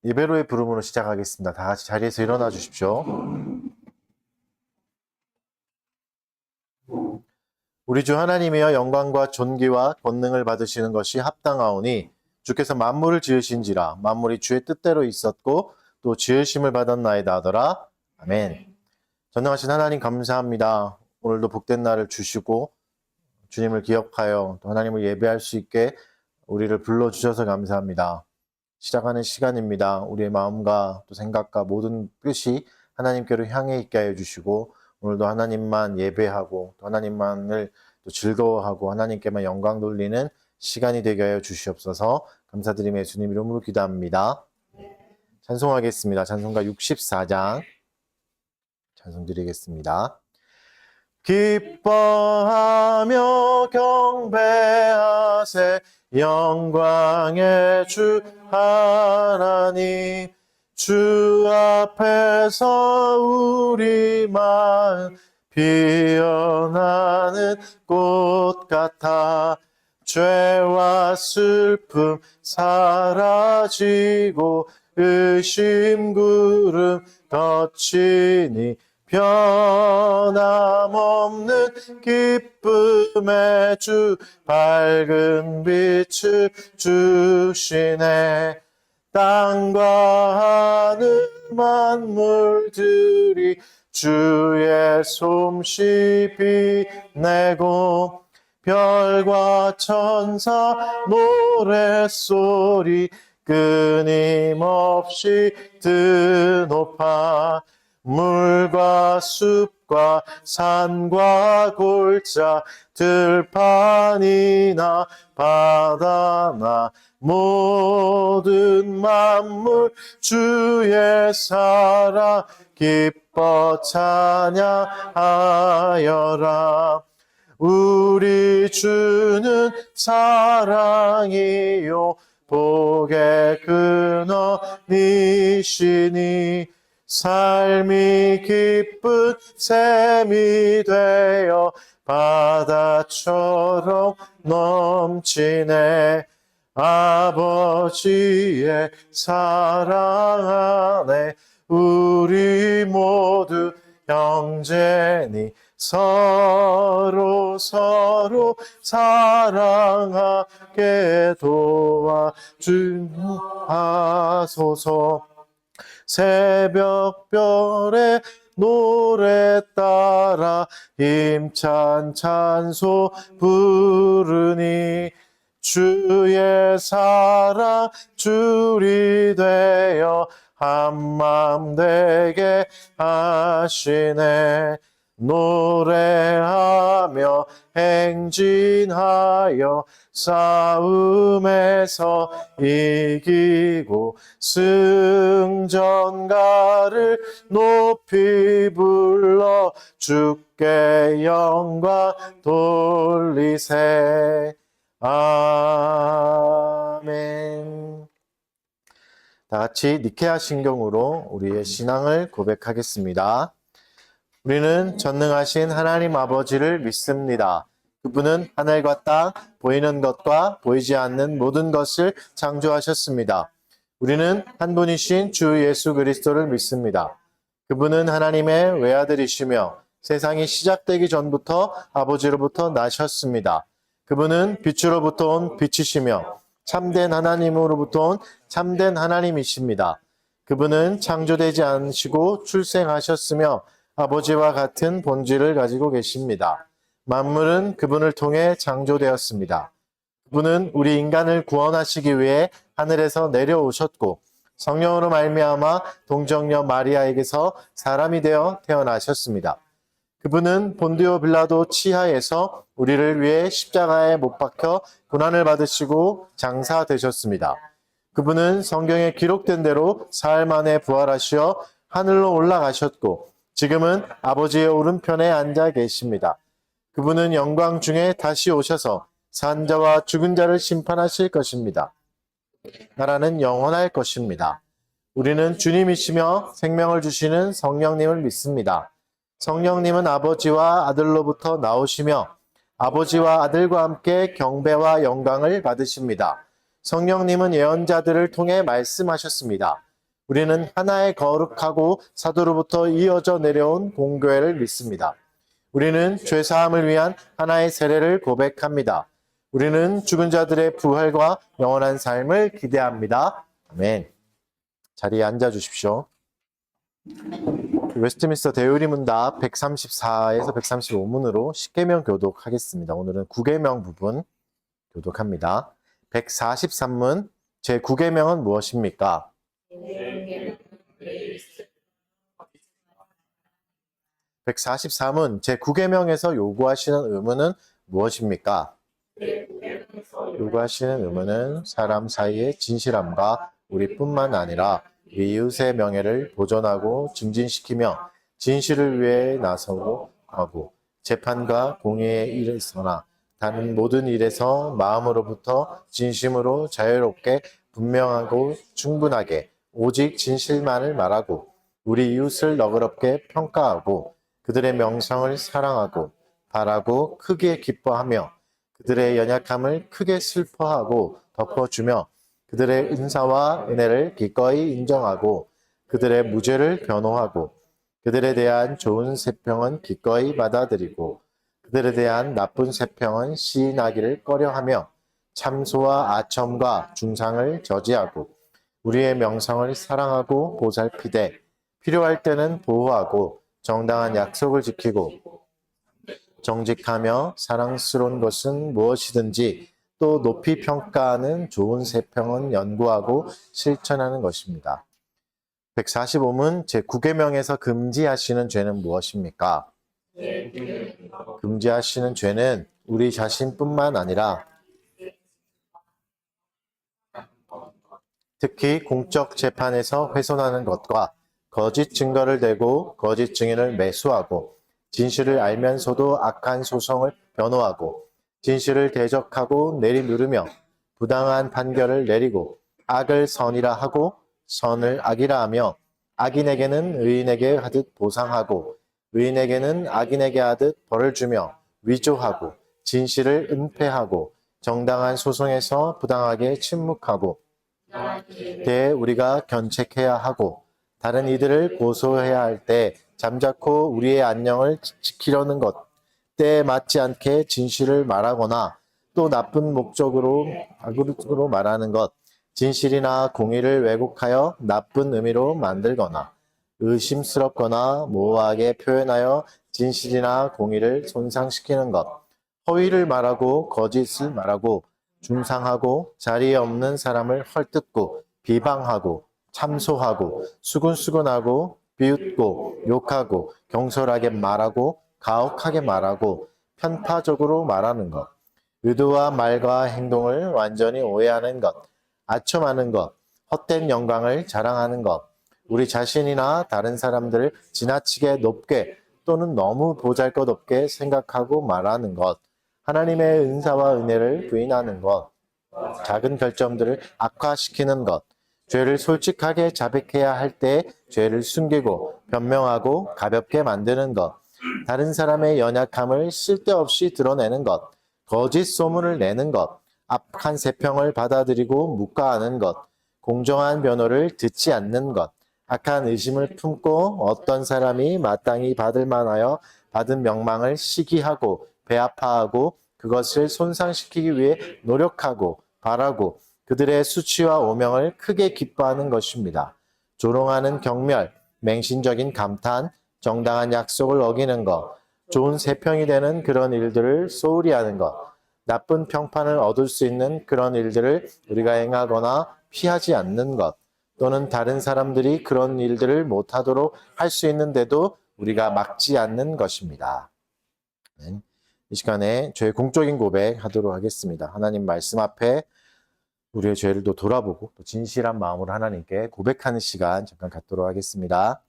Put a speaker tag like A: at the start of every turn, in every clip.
A: 예배로의 부름으로 시작하겠습니다. 다 같이 자리에서 일어나 주십시오. 우리 주 하나님이여 영광과 존귀와 권능을 받으시는 것이 합당하오니 주께서 만물을 지으신지라 만물이 주의 뜻대로 있었고 또 지으심을 받았나이다 하더라. 아멘. 전능하신 하나님 감사합니다. 오늘도 복된 날을 주시고 주님을 기억하여 또 하나님을 예배할 수 있게 우리를 불러주셔서 감사합니다. 시작하는 시간입니다. 우리의 마음과 또 생각과 모든 뜻이 하나님께로 향해 있게 하여 주시고 오늘도 하나님만 예배하고 또 하나님만을 또 즐거워하고 하나님께만 영광 돌리는 시간이 되게 하여 주시옵소서. 감사드리며 예수님 이름으로 기도합니다. 찬송하겠습니다. 찬송가 64장 찬송 드리겠습니다. 기뻐하며 경배하세 영광의 주 하나님 주 앞에서 우리 마음 피어나는 꽃 같아 죄와 슬픔 사라지고 의심 구름 걷히니 변함없는 기쁨의 주 밝은 빛을 주시네. 땅과 하늘 만물들이 주의 솜씨 빛내고 별과 천사 노랫소리 끊임없이 드높아 물과 숲과 산과 골짜 들판이나 바다나 모든 만물 주의 사랑 기뻐 찬양하여라. 우리 주는 사랑이요 복의 근원이시니 삶이 기쁜 샘이 되어 바다처럼 넘치네. 아버지의 사랑 안에 우리 모두 형제니 서로 사랑하게 도와주하소서. 새벽별의 노래 따라 힘찬 찬소 부르니 주의 사랑 줄이 되어 한마음 되게 하시네. 노래하며 행진하여 싸움에서 이기고 승전가를 높이 불러 주께 영광 돌리세. 아멘. 다 같이 니케아 신경으로 우리의 신앙을 고백하겠습니다. 우리는 전능하신 하나님 아버지를 믿습니다. 그분은 하늘과 땅, 보이는 것과 보이지 않는 모든 것을 창조하셨습니다. 우리는 한 분이신 주 예수 그리스도를 믿습니다. 그분은 하나님의 외아들이시며 세상이 시작되기 전부터 아버지로부터 나셨습니다. 그분은 빛으로부터 온 빛이시며 참된 하나님으로부터 온 참된 하나님이십니다. 그분은 창조되지 않으시고 출생하셨으며 아버지와 같은 본질을 가지고 계십니다. 만물은 그분을 통해 창조되었습니다. 그분은 우리 인간을 구원하시기 위해 하늘에서 내려오셨고 성령으로 말미암아 동정녀 마리아에게서 사람이 되어 태어나셨습니다. 그분은 본디오 빌라도 치하에서 우리를 위해 십자가에 못 박혀 고난을 받으시고 장사되셨습니다. 그분은 성경에 기록된 대로 사흘 만에 부활하시어 하늘로 올라가셨고 지금은 아버지의 오른편에 앉아 계십니다. 그분은 영광 중에 다시 오셔서 산 자와 죽은 자를 심판하실 것입니다. 나라는 영원할 것입니다. 우리는 주님이시며 생명을 주시는 성령님을 믿습니다. 성령님은 아버지와 아들로부터 나오시며 아버지와 아들과 함께 경배와 영광을 받으십니다. 성령님은 예언자들을 통해 말씀하셨습니다. 우리는 하나의 거룩하고 사도로부터 이어져 내려온 공교회를 믿습니다. 우리는 죄사함을 위한 하나의 세례를 고백합니다. 우리는 죽은 자들의 부활과 영원한 삶을 기대합니다. 아멘. 자리에 앉아 주십시오. 웨스트민스터 대의리 문답 134에서 135문으로 10계명 교독하겠습니다. 오늘은 9계명 부분 교독합니다. 143문 제9계명은 무엇입니까? 144문 제9계명에서 요구하시는 의무는 무엇입니까? 요구하시는 의무는 사람 사이의 진실함과 우리뿐만 아니라 이웃의 명예를 보존하고 증진시키며 진실을 위해 나서고 하고 재판과 공의에 이르거나 다른 모든 일에서 마음으로부터 진심으로 자유롭게 분명하고 충분하게 오직 진실만을 말하고 우리 이웃을 너그럽게 평가하고 그들의 명성을 사랑하고 바라고 크게 기뻐하며 그들의 연약함을 크게 슬퍼하고 덮어주며 그들의 은사와 은혜를 기꺼이 인정하고 그들의 무죄를 변호하고 그들에 대한 좋은 세평은 기꺼이 받아들이고 그들에 대한 나쁜 세평은 시인하기를 꺼려하며 참소와 아첨과 중상을 저지하고 우리의 명성을 사랑하고 보살피되 필요할 때는 보호하고 정당한 약속을 지키고 정직하며 사랑스러운 것은 무엇이든지 또 높이 평가하는 좋은 세평은 연구하고 실천하는 것입니다. 145문 제9계명에서 금지하시는 죄는 무엇입니까? 금지하시는 죄는 우리 자신뿐만 아니라 특히 공적 재판에서 훼손하는 것과 거짓 증거를 대고 거짓 증인을 매수하고 진실을 알면서도 악한 소송을 변호하고 진실을 대적하고 내리누르며 부당한 판결을 내리고 악을 선이라 하고 선을 악이라 하며 악인에게는 의인에게 하듯 보상하고 의인에게는 악인에게 하듯 벌을 주며 위조하고 진실을 은폐하고 정당한 소송에서 부당하게 침묵하고 때 우리가 견책해야 하고 다른 이들을 고소해야 할 때 잠자코 우리의 안녕을 지키려는 것, 때에 맞지 않게 진실을 말하거나 또 나쁜 목적으로 악으로 말하는 것, 진실이나 공의를 왜곡하여 나쁜 의미로 만들거나 의심스럽거나 모호하게 표현하여 진실이나 공의를 손상시키는 것, 허위를 말하고 거짓을 말하고 중상하고 자리에 없는 사람을 헐뜯고 비방하고 참소하고 수근수근하고 비웃고 욕하고 경솔하게 말하고 가혹하게 말하고 편파적으로 말하는 것, 의도와 말과 행동을 완전히 오해하는 것, 아첨하는 것, 헛된 영광을 자랑하는 것, 우리 자신이나 다른 사람들을 지나치게 높게 또는 너무 보잘것없게 생각하고 말하는 것, 하나님의 은사와 은혜를 부인하는 것, 작은 결점들을 악화시키는 것, 죄를 솔직하게 자백해야 할 때 죄를 숨기고 변명하고 가볍게 만드는 것, 다른 사람의 연약함을 쓸데없이 드러내는 것, 거짓 소문을 내는 것, 악한 세평을 받아들이고 묵과하는 것, 공정한 변호를 듣지 않는 것, 악한 의심을 품고 어떤 사람이 마땅히 받을 만하여 받은 명망을 시기하고 배아파하고 그것을 손상시키기 위해 노력하고 바라고 그들의 수치와 오명을 크게 기뻐하는 것입니다. 조롱하는 경멸, 맹신적인 감탄, 정당한 약속을 어기는 것, 좋은 세평이 되는 그런 일들을 소홀히 하는 것, 나쁜 평판을 얻을 수 있는 그런 일들을 우리가 행하거나 피하지 않는 것, 또는 다른 사람들이 그런 일들을 못하도록 할 수 있는데도 우리가 막지 않는 것입니다. 이 시간에 죄의 공적인 고백 하도록 하겠습니다. 하나님 말씀 앞에 우리의 죄를 또 돌아보고 또 진실한 마음으로 하나님께 고백하는 시간 잠깐 갖도록 하겠습니다.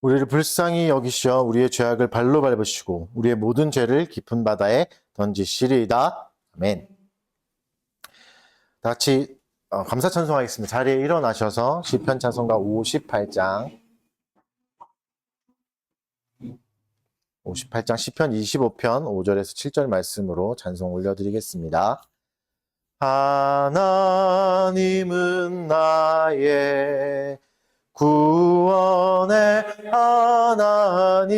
A: 우리를 불쌍히 여기시어 우리의 죄악을 발로 밟으시고 우리의 모든 죄를 깊은 바다에 던지시리이다. 아멘. 다 같이 감사 찬송하겠습니다. 자리에 일어나셔서 시편 찬송가 58장 시편 25편 5절에서 7절 말씀으로 찬송 올려드리겠습니다. 하나님은 나의 구원의 하나님,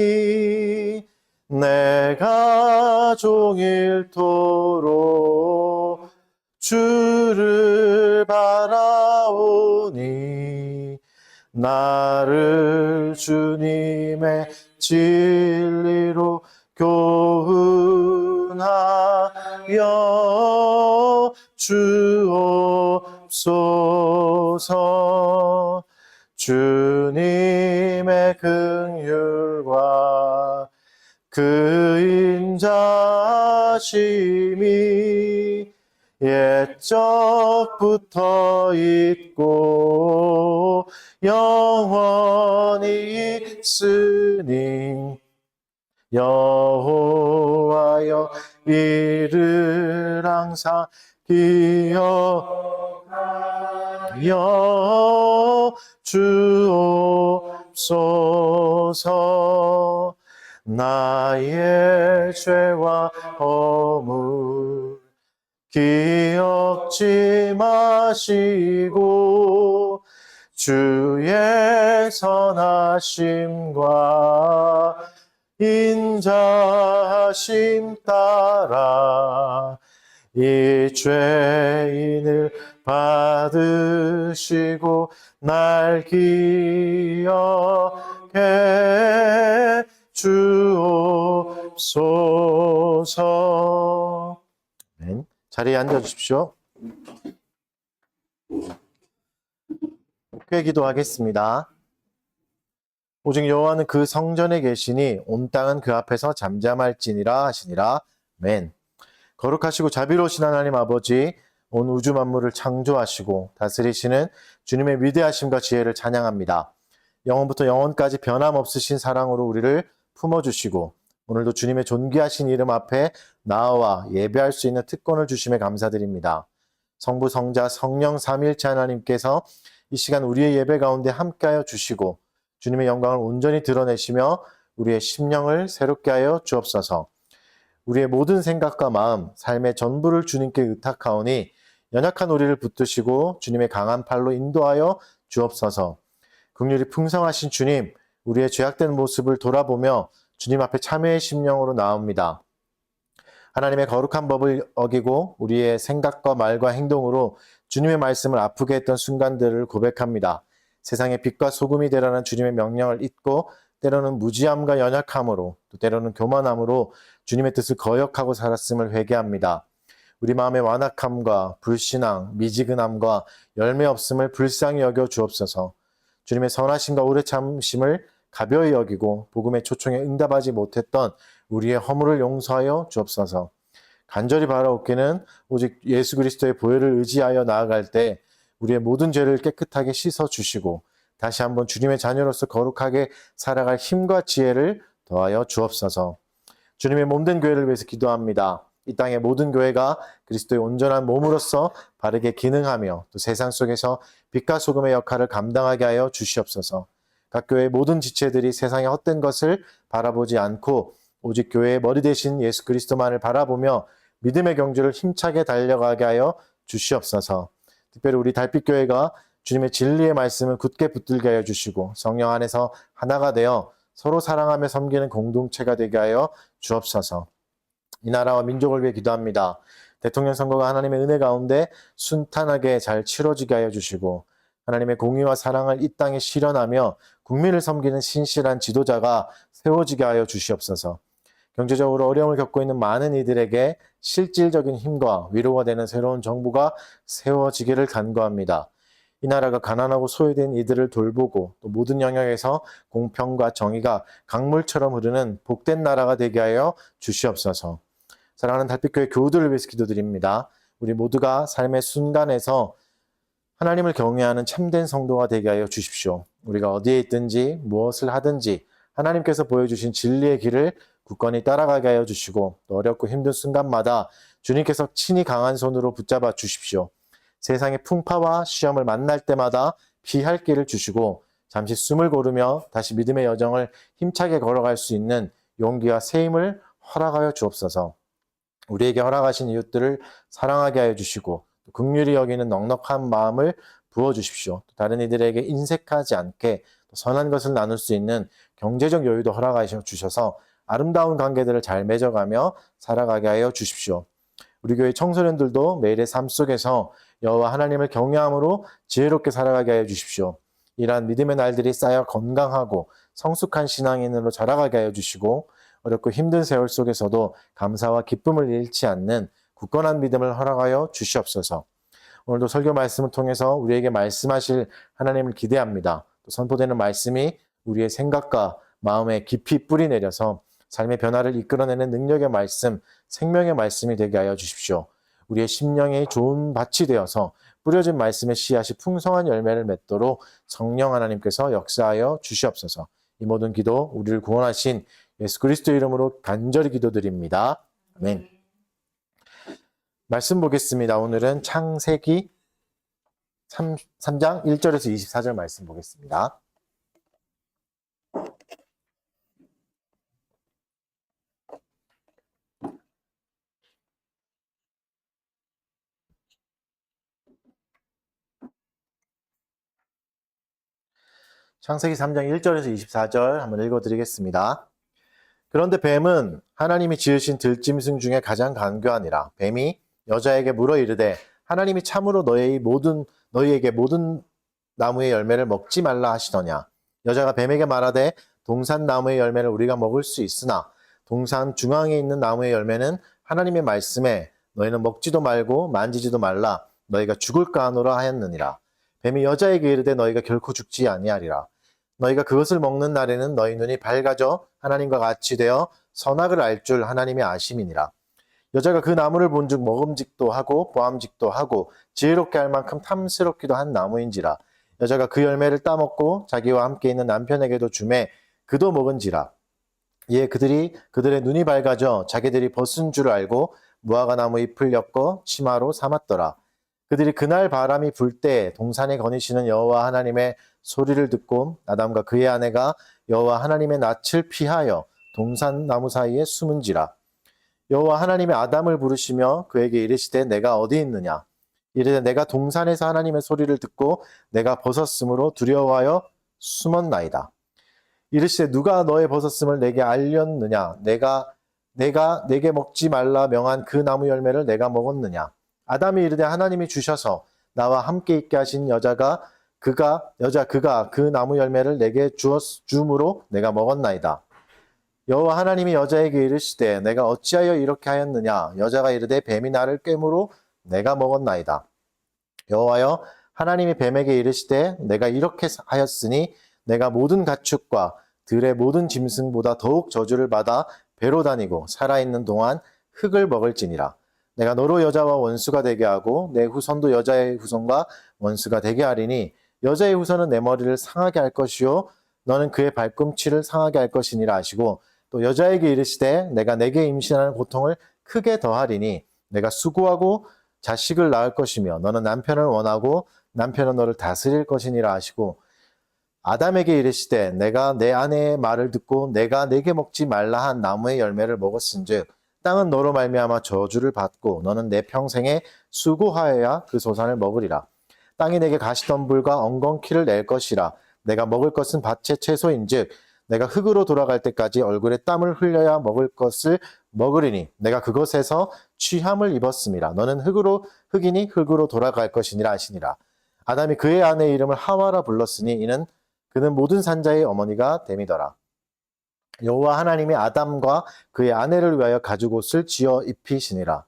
A: 내가 종일토록 주를 바라오니 나를 주님의 진리로 교훈하여 주옵소서. 주님의 긍휼과 그 인자심이 옛적부터 있고 영원히 있으니 여호와여 이를 항상 기억하여 주옵소서. 나의 죄와 허물 기억지 마시고 주의 선하심과 인자하심 따라 이 죄인을 받으시고 날 기억해 주옵소서. 아멘. 자리에 앉아주십시오. 꽤 기도하겠습니다. 오직 여호와는 그 성전에 계시니 온 땅은 그 앞에서 잠잠할지니라 하시니라. 아멘. 거룩하시고 자비로우신 하나님 아버지, 온 우주 만물을 창조하시고 다스리시는 주님의 위대하심과 지혜를 찬양합니다. 영원부터 영원까지 변함없으신 사랑으로 우리를 품어주시고 오늘도 주님의 존귀하신 이름 앞에 나와 예배할 수 있는 특권을 주심에 감사드립니다. 성부, 성자, 성령 삼위일체 하나님께서 이 시간 우리의 예배 가운데 함께하여 주시고 주님의 영광을 온전히 드러내시며 우리의 심령을 새롭게 하여 주옵소서. 우리의 모든 생각과 마음, 삶의 전부를 주님께 의탁하오니 연약한 우리를 붙드시고 주님의 강한 팔로 인도하여 주옵소서. 긍휼이 풍성하신 주님, 우리의 죄악된 모습을 돌아보며 주님 앞에 참회의 심령으로 나옵니다. 하나님의 거룩한 법을 어기고 우리의 생각과 말과 행동으로 주님의 말씀을 아프게 했던 순간들을 고백합니다. 세상의 빛과 소금이 되라는 주님의 명령을 잊고 때로는 무지함과 연약함으로 또 때로는 교만함으로 주님의 뜻을 거역하고 살았음을 회개합니다. 우리 마음의 완악함과 불신앙, 미지근함과 열매 없음을 불쌍히 여겨 주옵소서. 주님의 선하심과 오래 참으심을 가벼이 여기고 복음의 초청에 응답하지 못했던 우리의 허물을 용서하여 주옵소서. 간절히 바라옵기는 오직 예수 그리스도의 보혈을 의지하여 나아갈 때 우리의 모든 죄를 깨끗하게 씻어 주시고 다시 한번 주님의 자녀로서 거룩하게 살아갈 힘과 지혜를 더하여 주옵소서. 주님의 몸된 교회를 위해서 기도합니다. 이 땅의 모든 교회가 그리스도의 온전한 몸으로서 바르게 기능하며 또 세상 속에서 빛과 소금의 역할을 감당하게 하여 주시옵소서. 각 교회의 모든 지체들이 세상의 헛된 것을 바라보지 않고 오직 교회의 머리 대신 예수 그리스도만을 바라보며 믿음의 경주를 힘차게 달려가게 하여 주시옵소서. 특별히 우리 달빛교회가 주님의 진리의 말씀을 굳게 붙들게 하여 주시고 성령 안에서 하나가 되어 서로 사랑하며 섬기는 공동체가 되게 하여 주옵소서. 이 나라와 민족을 위해 기도합니다. 대통령 선거가 하나님의 은혜 가운데 순탄하게 잘 치러지게 하여 주시고 하나님의 공의와 사랑을 이 땅에 실현하며 국민을 섬기는 신실한 지도자가 세워지게 하여 주시옵소서. 경제적으로 어려움을 겪고 있는 많은 이들에게 실질적인 힘과 위로가 되는 새로운 정부가 세워지기를 간구합니다. 이 나라가 가난하고 소외된 이들을 돌보고 또 모든 영역에서 공평과 정의가 강물처럼 흐르는 복된 나라가 되게 하여 주시옵소서. 사랑하는 달빛교회 교우들을 위해서 기도드립니다. 우리 모두가 삶의 순간에서 하나님을 경외하는 참된 성도가 되게 하여 주십시오. 우리가 어디에 있든지 무엇을 하든지 하나님께서 보여주신 진리의 길을 굳건히 따라가게 하여 주시고 또 어렵고 힘든 순간마다 주님께서 친히 강한 손으로 붙잡아 주십시오. 세상의 풍파와 시험을 만날 때마다 피할 길을 주시고 잠시 숨을 고르며 다시 믿음의 여정을 힘차게 걸어갈 수 있는 용기와 새 힘을 허락하여 주옵소서. 우리에게 허락하신 이웃들을 사랑하게 하여 주시고 긍휼히 여기는 넉넉한 마음을 부어주십시오. 다른 이들에게 인색하지 않게 선한 것을 나눌 수 있는 경제적 여유도 허락하여 주셔서 아름다운 관계들을 잘 맺어가며 살아가게 하여 주십시오. 우리 교회 청소년들도 매일의 삶 속에서 여호와 하나님을 경외함으로 지혜롭게 살아가게 하여 주십시오. 이러한 믿음의 날들이 쌓여 건강하고 성숙한 신앙인으로 자라가게 하여 주시고 어렵고 힘든 세월 속에서도 감사와 기쁨을 잃지 않는 굳건한 믿음을 허락하여 주시옵소서. 오늘도 설교 말씀을 통해서 우리에게 말씀하실 하나님을 기대합니다. 또 선포되는 말씀이 우리의 생각과 마음에 깊이 뿌리 내려서 삶의 변화를 이끌어내는 능력의 말씀, 생명의 말씀이 되게 하여 주십시오. 우리의 심령이 좋은 밭이 되어서 뿌려진 말씀의 씨앗이 풍성한 열매를 맺도록 성령 하나님께서 역사하여 주시옵소서. 이 모든 기도 우리를 구원하신 예수 그리스도 이름으로 간절히 기도드립니다. 아멘. 말씀 보겠습니다. 오늘은 창세기 3장 1절에서 24절 말씀 보겠습니다. 창세기 3장 1절에서 24절 한번 읽어드리겠습니다. 그런데 뱀은 하나님이 지으신 들짐승 중에 가장 간교하니라. 뱀이 여자에게 물어 이르되 하나님이 참으로 너희에게 모든 나무의 열매를 먹지 말라 하시더냐. 여자가 뱀에게 말하되 동산 나무의 열매를 우리가 먹을 수 있으나 동산 중앙에 있는 나무의 열매는 하나님의 말씀에 너희는 먹지도 말고 만지지도 말라 너희가 죽을까 하노라 하였느니라. 뱀이 여자에게 이르되 너희가 결코 죽지 아니하리라. 너희가 그것을 먹는 날에는 너희 눈이 밝아져 하나님과 같이 되어 선악을 알 줄 하나님의 아심이니라. 여자가 그 나무를 본즉 먹음직도 하고 보암직도 하고 지혜롭게 할 만큼 탐스럽기도 한 나무인지라. 여자가 그 열매를 따먹고 자기와 함께 있는 남편에게도 주매 그도 먹은지라. 이에 그들의 눈이 밝아져 자기들이 벗은 줄 알고 무화과 나무 잎을 엮어 치마로 삼았더라. 그들이 그날 바람이 불 때 동산에 거니시는 여호와 하나님의 소리를 듣고 아담과 그의 아내가 여호와 하나님의 낯을 피하여 동산 나무 사이에 숨은지라. 여호와 하나님의 아담을 부르시며 그에게 이르시되 내가 어디 있느냐. 이르되 내가 동산에서 하나님의 소리를 듣고 내가 벗었으므로 두려워하여 숨었나이다. 이르시되 누가 너의 벗었음을 내게 알렸느냐. 내가 내게 먹지 말라 명한 그 나무 열매를 내가 먹었느냐. 아담이 이르되 하나님이 주셔서 나와 함께 있게 하신 그가 그 나무 열매를 내게 주므로 내가 먹었나이다. 여호와 하나님이 여자에게 이르시되 내가 어찌하여 이렇게 하였느냐. 여자가 이르되 뱀이 나를 꿰므로 내가 먹었나이다. 여호와여 하나님이 뱀에게 이르시되 내가 이렇게 하였으니 내가 모든 가축과 들의 모든 짐승보다 더욱 저주를 받아 배로 다니고 살아있는 동안 흙을 먹을지니라. 내가 너로 여자와 원수가 되게 하고 내 후손도 여자의 후손과 원수가 되게 하리니 여자의 후손은 내 머리를 상하게 할 것이요 너는 그의 발꿈치를 상하게 할 것이니라 하시고 또 여자에게 이르시되 내가 내게 임신하는 고통을 크게 더하리니 내가 수고하고 자식을 낳을 것이며 너는 남편을 원하고 남편은 너를 다스릴 것이니라 하시고 아담에게 이르시되 내가 내 아내의 말을 듣고 내가 내게 먹지 말라 한 나무의 열매를 먹었은즉 땅은 너로 말미암아 저주를 받고 너는 내 평생에 수고하여야 그 소산을 먹으리라. 땅이 내게 가시덤불과 엉겅퀴를 낼 것이라. 내가 먹을 것은 밭의 채소인즉 내가 흙으로 돌아갈 때까지 얼굴에 땀을 흘려야 먹을 것을 먹으리니 내가 그것에서 취함을 입었음이라. 너는 흙이니 흙으로 돌아갈 것이니라 하시니라. 아담이 그의 아내의 이름을 하와라 불렀으니 그는 모든 산자의 어머니가 됨이더라. 여호와 하나님이 아담과 그의 아내를 위하여 가죽옷을 지어 입히시니라.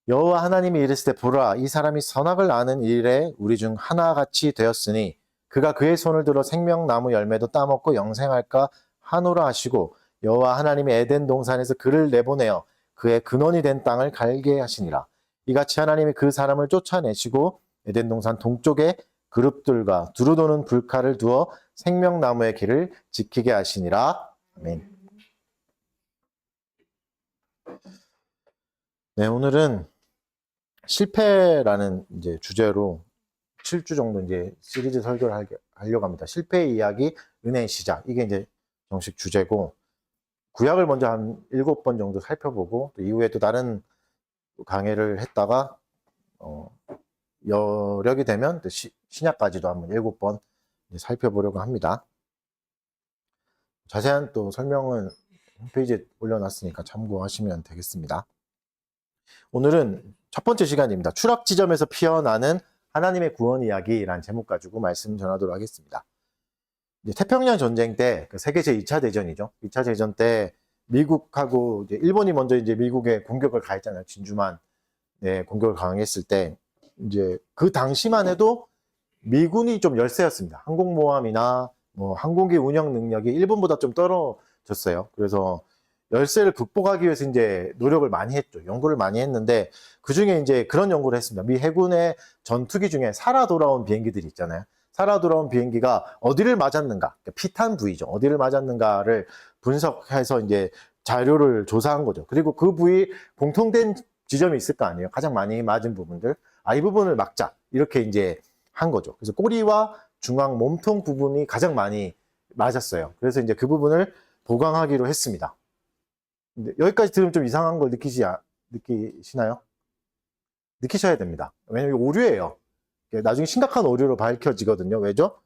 A: 여호와 하나님이 이르시되 보라 이 사람이 선악을 아는 일에 우리 중 하나같이 되었으니 그가 그의 손을 들어 생명나무 열매도 따먹고 영생할까 하노라 하시고 여호와 하나님이 에덴 동산에서 그를 내보내어 그의 근원이 된 땅을 갈게 하시니라. 이같이 하나님이 그 사람을 쫓아내시고 에덴 동산 동쪽에 그룹들과 두루 도는 불칼을 두어 생명나무의 길을 지키게 하시니라. 아멘. 네, 오늘은 실패라는 이제 주제로 7주 정도 이제 시리즈 설교를 하려고 합니다. 실패의 이야기, 은혜의 시작. 이게 이제 정식 주제고, 구약을 먼저 한 7번 정도 살펴보고, 또 이후에 또 다른 강해를 했다가, 여력이 되면 또 신약까지도 한번 7번 살펴보려고 합니다. 자세한 또 설명은 홈페이지에 올려놨으니까 참고하시면 되겠습니다. 오늘은 첫 번째 시간입니다. 추락 지점에서 피어나는 하나님의 구원 이야기라는 제목 가지고 말씀 전하도록 하겠습니다. 이제 태평양 전쟁 때, 그 세계 제2차 대전이죠. 2차 대전 때 미국하고 이제 일본이 먼저 이제 미국에 공격을 가했잖아요. 진주만 공격을 강행했을 때, 이제 그 당시만 해도 미군이 좀 열세였습니다. 항공모함이나 뭐 항공기 운영 능력이 일본보다 좀 떨어졌어요. 그래서 열세를 극복하기 위해서 이제 노력을 많이 했죠. 연구를 많이 했는데, 그 중에 이제 그런 연구를 했습니다. 미 해군의 전투기 중에 살아 돌아온 비행기들이 있잖아요. 살아 돌아온 비행기가 어디를 맞았는가, 피탄 부위죠. 어디를 맞았는가를 분석해서 이제 자료를 조사한 거죠. 그리고 그 부위 공통된 지점이 있을 거 아니에요. 가장 많이 맞은 부분들. 이 부분을 막자. 이렇게 이제 한 거죠. 그래서 꼬리와 중앙 몸통 부분이 가장 많이 맞았어요. 그래서 이제 그 부분을 보강하기로 했습니다. 근데 여기까지 들으면 좀 이상한 걸 느끼시나요? 느끼셔야 됩니다. 왜냐면 오류예요. 나중에 심각한 오류로 밝혀지거든요. 왜죠?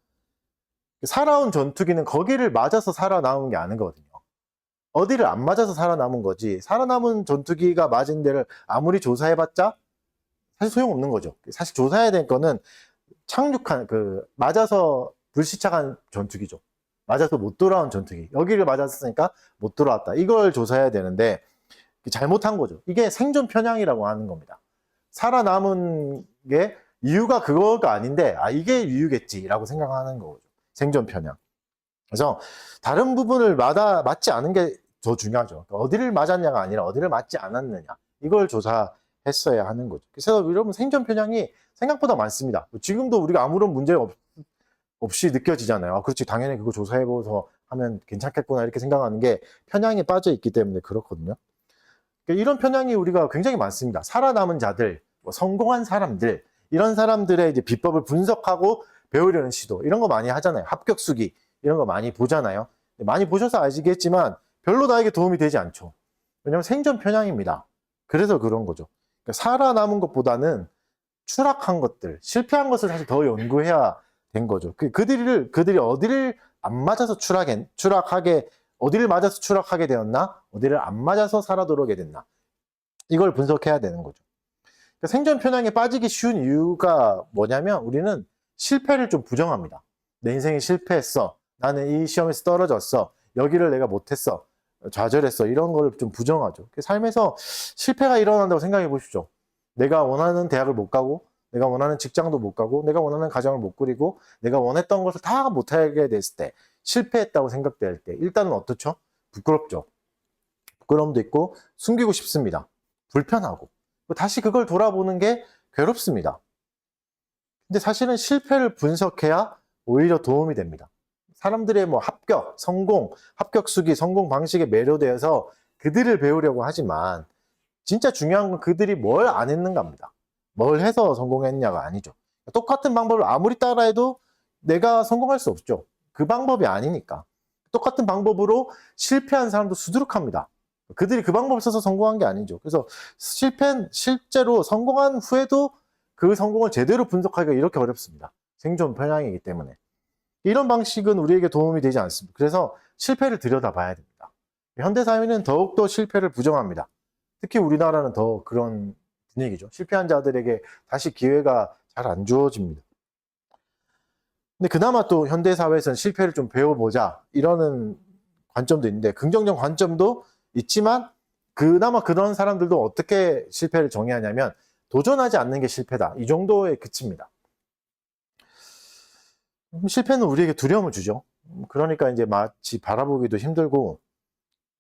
A: 살아온 전투기는 거기를 맞아서 살아남은 게 아닌 거거든요. 어디를 안 맞아서 살아남은 거지, 살아남은 전투기가 맞은 데를 아무리 조사해봤자 사실 소용없는 거죠. 사실 조사해야 될 거는 착륙한, 맞아서 불시착한 전투기죠. 맞아서 못 돌아온 전투기. 여기를 맞았으니까 못 돌아왔다. 이걸 조사해야 되는데 잘못한 거죠. 이게 생존 편향이라고 하는 겁니다. 살아남은 게 이유가 그거가 아닌데, 이게 이유겠지라고 생각하는 거죠. 생존 편향. 그래서 다른 부분을 맞지 않은 게 더 중요하죠. 어디를 맞았냐가 아니라 어디를 맞지 않았느냐. 이걸 조사했어야 하는 거죠. 그래서 여러분, 생존 편향이 생각보다 많습니다. 지금도 우리가 아무런 문제 없이 느껴지잖아요. 그렇지, 당연히 그거 조사해보서 하면 괜찮겠구나 이렇게 생각하는 게 편향에 빠져 있기 때문에 그렇거든요. 이런 편향이 우리가 굉장히 많습니다. 살아남은 자들, 성공한 사람들, 이런 사람들의 이제 비법을 분석하고 배우려는 시도, 이런 거 많이 하잖아요. 합격수기, 이런 거 많이 보잖아요. 많이 보셔서 아시겠지만 별로 나에게 도움이 되지 않죠. 왜냐하면 생존 편향입니다. 그래서 그런 거죠. 그러니까 살아남은 것보다는 추락한 것들, 실패한 것을 사실 더 연구해야 된 거죠. 그들이 어디를 안 맞아서 어디를 맞아서 추락하게 되었나? 어디를 안 맞아서 살아 돌아오게 됐나? 이걸 분석해야 되는 거죠. 그러니까 생존 편향에 빠지기 쉬운 이유가 뭐냐면, 우리는 실패를 좀 부정합니다. 내 인생에 실패했어. 나는 이 시험에서 떨어졌어. 여기를 내가 못했어. 좌절했어. 이런 걸 좀 부정하죠. 삶에서 실패가 일어난다고 생각해 보십시오. 내가 원하는 대학을 못 가고, 내가 원하는 직장도 못 가고, 내가 원하는 가정을 못 꾸리고, 내가 원했던 것을 다 못하게 됐을 때, 실패했다고 생각될 때, 일단은 어떻죠? 부끄럽죠. 부끄러움도 있고, 숨기고 싶습니다. 불편하고. 다시 그걸 돌아보는 게 괴롭습니다. 근데 사실은 실패를 분석해야 오히려 도움이 됩니다. 사람들의 합격, 성공, 합격수기, 성공 방식에 매료되어서 그들을 배우려고 하지만, 진짜 중요한 건 그들이 뭘 안 했는가입니다. 뭘 해서 성공했냐가 아니죠. 똑같은 방법을 아무리 따라해도 내가 성공할 수 없죠. 그 방법이 아니니까. 똑같은 방법으로 실패한 사람도 수두룩합니다. 그들이 그 방법을 써서 성공한 게 아니죠. 그래서 실제로 성공한 후에도 그 성공을 제대로 분석하기가 이렇게 어렵습니다. 생존 편향이기 때문에. 이런 방식은 우리에게 도움이 되지 않습니다. 그래서 실패를 들여다봐야 됩니다. 현대사회는 더욱더 실패를 부정합니다. 특히 우리나라는 더 그런 분위기죠. 실패한 자들에게 다시 기회가 잘 안 주어집니다. 근데 그나마 또 현대사회에서는 실패를 좀 배워보자, 이러는 관점도 있는데, 긍정적 관점도 있지만, 그나마 그런 사람들도 어떻게 실패를 정의하냐면, 도전하지 않는 게 실패다, 이 정도에 그칩니다. 실패는 우리에게 두려움을 주죠. 그러니까 이제 마치 바라보기도 힘들고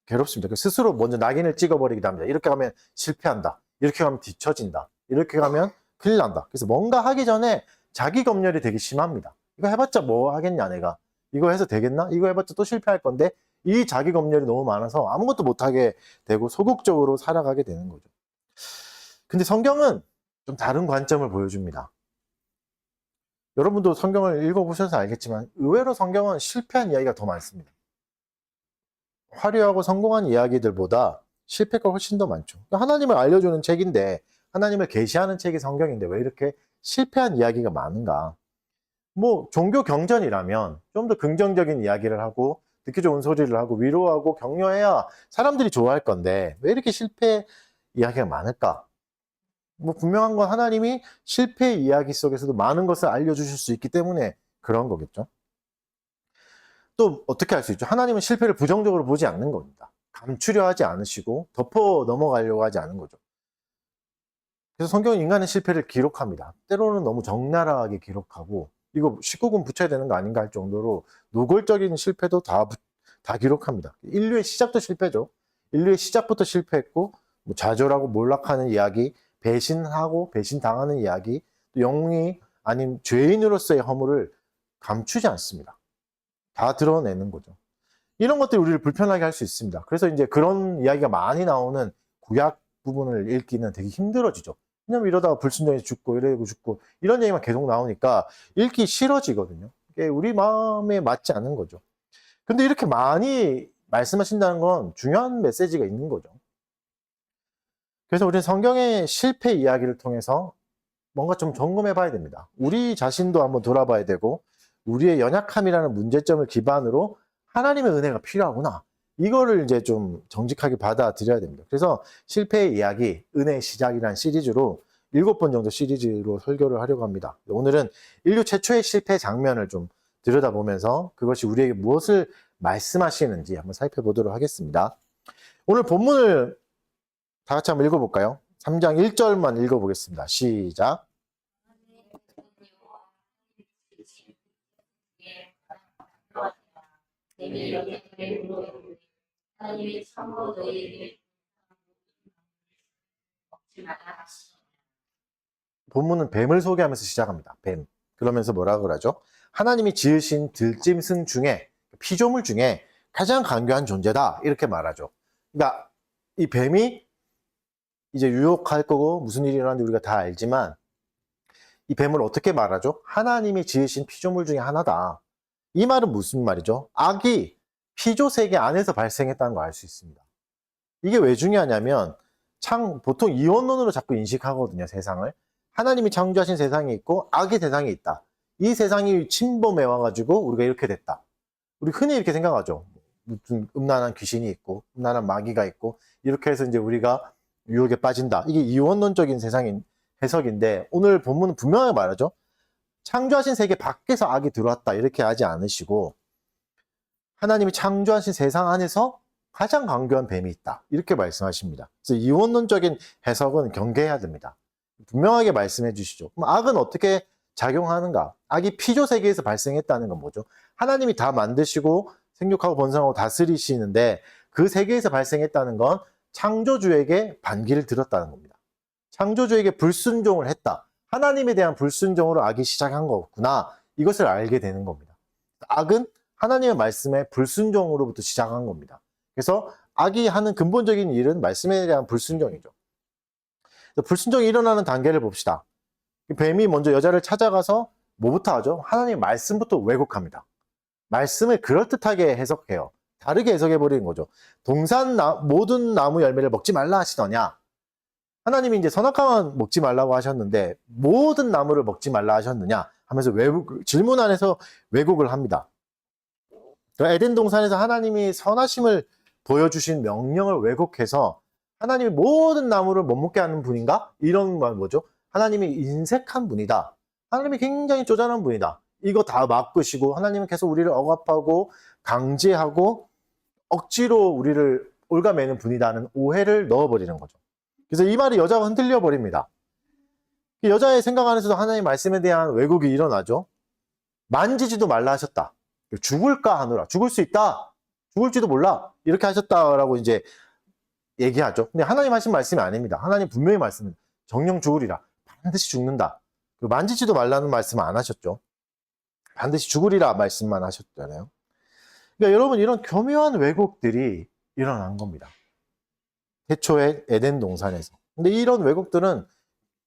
A: 괴롭습니다. 스스로 먼저 낙인을 찍어버리기도 합니다. 이렇게 가면 실패한다. 이렇게 가면 뒤처진다. 이렇게 가면 큰일 난다. 그래서 뭔가 하기 전에 자기 검열이 되게 심합니다. 이거 해봤자 뭐 하겠냐 내가. 이거 해서 되겠나? 이거 해봤자 또 실패할 건데 이 자기 검열이 너무 많아서 아무것도 못하게 되고 소극적으로 살아가게 되는 거죠. 근데 성경은 좀 다른 관점을 보여줍니다. 여러분도 성경을 읽어보셔서 알겠지만 의외로 성경은 실패한 이야기가 더 많습니다. 화려하고 성공한 이야기들보다 실패가 훨씬 더 많죠. 하나님을 알려주는 책인데, 하나님을 계시하는 책이 성경인데 왜 이렇게 실패한 이야기가 많은가? 뭐 종교 경전이라면 좀 더 긍정적인 이야기를 하고 듣기 좋은 소리를 하고 위로하고 격려해야 사람들이 좋아할 건데 왜 이렇게 실패 이야기가 많을까? 뭐 분명한 건 하나님이 실패 이야기 속에서도 많은 것을 알려주실 수 있기 때문에 그런 거겠죠. 또 어떻게 할 수 있죠? 하나님은 실패를 부정적으로 보지 않는 겁니다. 감추려 하지 않으시고 덮어 넘어가려고 하지 않은 거죠. 그래서 성경은 인간의 실패를 기록합니다. 때로는 너무 적나라하게 기록하고 이거 19금 붙여야 되는 거 아닌가 할 정도로 노골적인 실패도 다 기록합니다. 인류의 시작도 실패죠. 인류의 시작부터 실패했고 뭐 좌절하고 몰락하는 이야기, 배신하고 배신당하는 이야기, 또 영웅이 아닌 죄인으로서의 허물을 감추지 않습니다. 다 드러내는 거죠. 이런 것들이 우리를 불편하게 할 수 있습니다. 그래서 이제 그런 이야기가 많이 나오는 구약 부분을 읽기는 되게 힘들어지죠. 왜냐면 이러다가 불순종해서 죽고 이러고 죽고 이런 얘기만 계속 나오니까 읽기 싫어지거든요. 이게 우리 마음에 맞지 않는 거죠. 근데 이렇게 많이 말씀하신다는 건 중요한 메시지가 있는 거죠. 그래서 우리는 성경의 실패 이야기를 통해서 뭔가 좀 점검해 봐야 됩니다. 우리 자신도 한번 돌아봐야 되고 우리의 연약함이라는 문제점을 기반으로 하나님의 은혜가 필요하구나. 이거를 이제 좀 정직하게 받아들여야 됩니다. 그래서 실패의 이야기, 은혜의 시작이라는 시리즈로 7번 정도 시리즈로 설교를 하려고 합니다. 오늘은 인류 최초의 실패 장면을 좀 들여다보면서 그것이 우리에게 무엇을 말씀하시는지 한번 살펴보도록 하겠습니다. 오늘 본문을 다 같이 한번 읽어볼까요? 3장 1절만 읽어보겠습니다. 시작. 본문은 뱀을 소개하면서 시작합니다. 뱀. 그러면서 뭐라고 그러죠? 하나님이 지으신 들짐승 중에, 피조물 중에 가장 간교한 존재다. 이렇게 말하죠. 그러니까 이 뱀이 이제 유혹할 거고 무슨 일이 일어나는지 우리가 다 알지만 이 뱀을 어떻게 말하죠? 하나님이 지으신 피조물 중에 하나다. 이 말은 무슨 말이죠? 악이 피조 세계 안에서 발생했다는 걸 알 수 있습니다. 이게 왜 중요하냐면 보통 이원론으로 자꾸 인식하거든요, 세상을. 하나님이 창조하신 세상이 있고 악의 세상이 있다. 이 세상이 침범해 와가지고 우리가 이렇게 됐다. 우리 흔히 이렇게 생각하죠. 무슨 음란한 귀신이 있고 음란한 마귀가 있고 이렇게 해서 이제 우리가 유혹에 빠진다. 이게 이원론적인 세상인 해석인데 오늘 본문은 분명하게 말하죠. 창조하신 세계 밖에서 악이 들어왔다. 이렇게 하지 않으시고 하나님이 창조하신 세상 안에서 가장 강교한 뱀이 있다. 이렇게 말씀하십니다. 그래서 이원론적인 해석은 경계해야 됩니다. 분명하게 말씀해 주시죠. 그럼 악은 어떻게 작용하는가? 악이 피조 세계에서 발생했다는 건 뭐죠? 하나님이 다 만드시고 생육하고 번성하고 다스리시는데 그 세계에서 발생했다는 건 창조주에게 반기를 들었다는 겁니다. 창조주에게 불순종을 했다. 하나님에 대한 불순종으로 악이 시작한 거구나. 이것을 알게 되는 겁니다. 악은 하나님의 말씀에 불순종으로부터 시작한 겁니다. 그래서 악이 하는 근본적인 일은 말씀에 대한 불순종이죠. 불순종이 일어나는 단계를 봅시다. 뱀이 먼저 여자를 찾아가서 뭐부터 하죠? 하나님의 말씀부터 왜곡합니다. 말씀을 그럴듯하게 해석해요. 다르게 해석해버리는 거죠. 모든 나무 열매를 먹지 말라 하시더냐? 하나님이 이제 선악과만 먹지 말라고 하셨는데 모든 나무를 먹지 말라 하셨느냐? 하면서 질문 안에서 왜곡을 합니다. 에덴 동산에서 하나님이 선하심을 보여주신 명령을 왜곡해서 하나님이 모든 나무를 못 먹게 하는 분인가? 이런 말 뭐죠? 하나님이 인색한 분이다. 하나님이 굉장히 쪼잔한 분이다. 이거 다 막으시고 하나님은 계속 우리를 억압하고 강제하고 억지로 우리를 올가매는 분이다는 오해를 넣어버리는 거죠. 그래서 이 말이 여자가 흔들려 버립니다. 여자의 생각 안에서도 하나님의 말씀에 대한 왜곡이 일어나죠. 만지지도 말라 하셨다. 죽을까 하노라. 죽을 수 있다. 죽을지도 몰라. 이렇게 하셨다라고 이제 얘기하죠. 근데 하나님 하신 말씀이 아닙니다. 하나님 분명히 말씀은 정령 죽으리라. 반드시 죽는다. 그리고 만지지도 말라는 말씀 안 하셨죠. 반드시 죽으리라 말씀만 하셨잖아요. 그러니까 여러분 이런 교묘한 왜곡들이 일어난 겁니다. 태초에 에덴 동산에서. 근데 이런 왜곡들은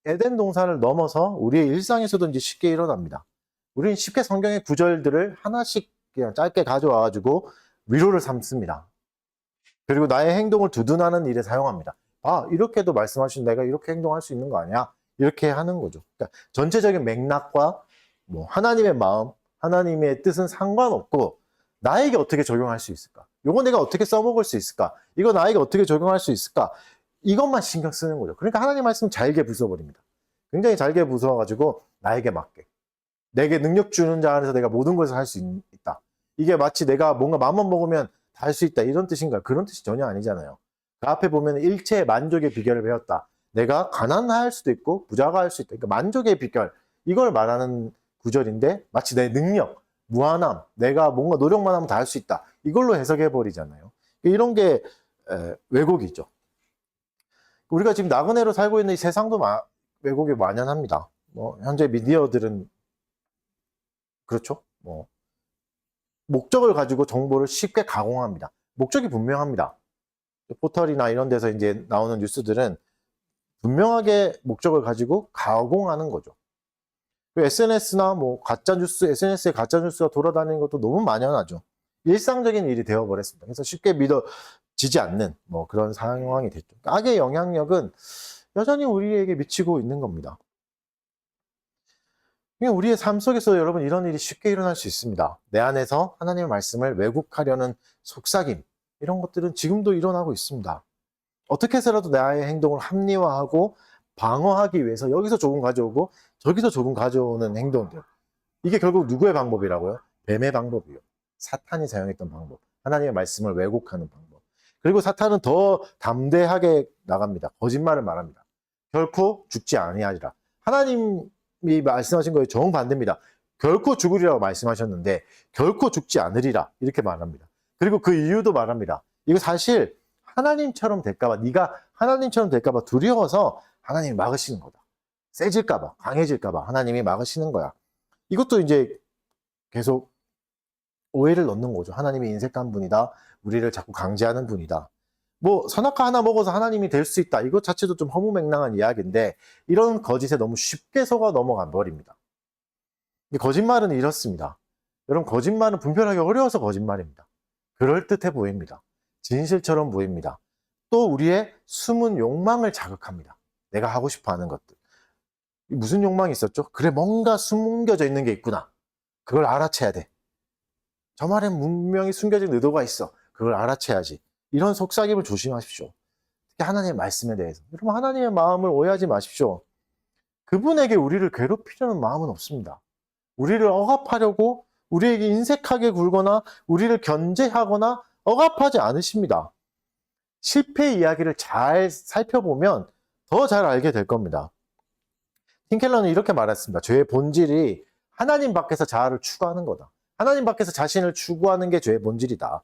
A: 에덴 동산을 넘어서 우리의 일상에서도 이제 쉽게 일어납니다. 우리는 쉽게 성경의 구절들을 하나씩 그냥 짧게 가져와가지고 위로를 삼습니다. 그리고 나의 행동을 두둔하는 일에 사용합니다. 아, 이렇게도 말씀하신 내가 이렇게 행동할 수 있는 거 아니야? 이렇게 하는 거죠. 그러니까 전체적인 맥락과 뭐 하나님의 마음, 하나님의 뜻은 상관없고 나에게 어떻게 적용할 수 있을까? 이거 내가 어떻게 써먹을 수 있을까? 이거 나에게 어떻게 적용할 수 있을까? 이것만 신경 쓰는 거죠. 그러니까 하나님 말씀 잘게 부숴버립니다. 굉장히 잘게 부숴가지고 나에게 맞게. 내게 능력 주는 자 안에서 내가 모든 것을 할 수 있다. 이게 마치 내가 뭔가 마음만 먹으면 다 할 수 있다. 이런 뜻인가요? 그런 뜻이 전혀 아니잖아요. 그 앞에 보면 일체의 만족의 비결을 배웠다. 내가 가난할 수도 있고 부자가 할 수 있다. 그러니까 만족의 비결. 이걸 말하는 구절인데 마치 내 능력, 무한함, 내가 뭔가 노력만 하면 다 할 수 있다. 이걸로 해석해 버리잖아요. 이런 게 왜곡이죠. 우리가 지금 나그네로 살고 있는 이 세상도 왜곡이 만연합니다. 뭐 현재 미디어들은 그렇죠. 뭐 목적을 가지고 정보를 쉽게 가공합니다. 목적이 분명합니다. 포털이나 이런 데서 이제 나오는 뉴스들은 분명하게 목적을 가지고 가공하는 거죠. SNS나 뭐 가짜 뉴스, SNS에 가짜 뉴스가 돌아다니는 것도 너무 만연하죠. 일상적인 일이 되어버렸습니다. 그래서 쉽게 믿어지지 않는 뭐 그런 상황이 됐죠. 악의 영향력은 여전히 우리에게 미치고 있는 겁니다. 우리의 삶 속에서 여러분 이런 일이 쉽게 일어날 수 있습니다. 내 안에서 하나님의 말씀을 왜곡하려는 속삭임, 이런 것들은 지금도 일어나고 있습니다. 어떻게 해서라도 나의 행동을 합리화하고 방어하기 위해서 여기서 조금 가져오고 저기서 조금 가져오는 행동들. 이게 결국 누구의 방법이라고요? 뱀의 방법이요. 사탄이 사용했던 방법. 하나님의 말씀을 왜곡하는 방법. 그리고 사탄은 더 담대하게 나갑니다. 거짓말을 말합니다. 결코 죽지 아니하리라. 하나님이 말씀하신 거에 정반대입니다. 결코 죽으리라고 말씀하셨는데 결코 죽지 않으리라 이렇게 말합니다. 그리고 그 이유도 말합니다. 이거 사실 하나님처럼 될까봐, 네가 하나님처럼 될까봐 두려워서 하나님이 막으시는 거다. 세질까봐, 강해질까봐 하나님이 막으시는 거야. 이것도 이제 계속 오해를 넣는 거죠. 하나님이 인색한 분이다. 우리를 자꾸 강제하는 분이다. 뭐 선악과 하나 먹어서 하나님이 될 수 있다. 이것 자체도 좀 허무맹랑한 이야기인데 이런 거짓에 너무 쉽게 속아 넘어가 버립니다. 거짓말은 이렇습니다. 여러분, 거짓말은 분별하기 어려워서 거짓말입니다. 그럴듯해 보입니다. 진실처럼 보입니다. 또 우리의 숨은 욕망을 자극합니다. 내가 하고 싶어 하는 것들. 무슨 욕망이 있었죠? 그래, 뭔가 숨겨져 있는 게 있구나. 그걸 알아채야 돼. 저 말에 분명히 숨겨진 의도가 있어. 그걸 알아채야지. 이런 속삭임을 조심하십시오. 특히 하나님의 말씀에 대해서. 여러분, 하나님의 마음을 오해하지 마십시오. 그분에게 우리를 괴롭히려는 마음은 없습니다. 우리를 억압하려고, 우리에게 인색하게 굴거나 우리를 견제하거나 억압하지 않으십니다. 실패 이야기를 잘 살펴보면 더 잘 알게 될 겁니다. 팀켈러는 이렇게 말했습니다. 죄의 본질이 하나님 밖에서 자아를 추구하는 거다. 하나님 밖에서 자신을 추구하는 게 죄의 본질이다.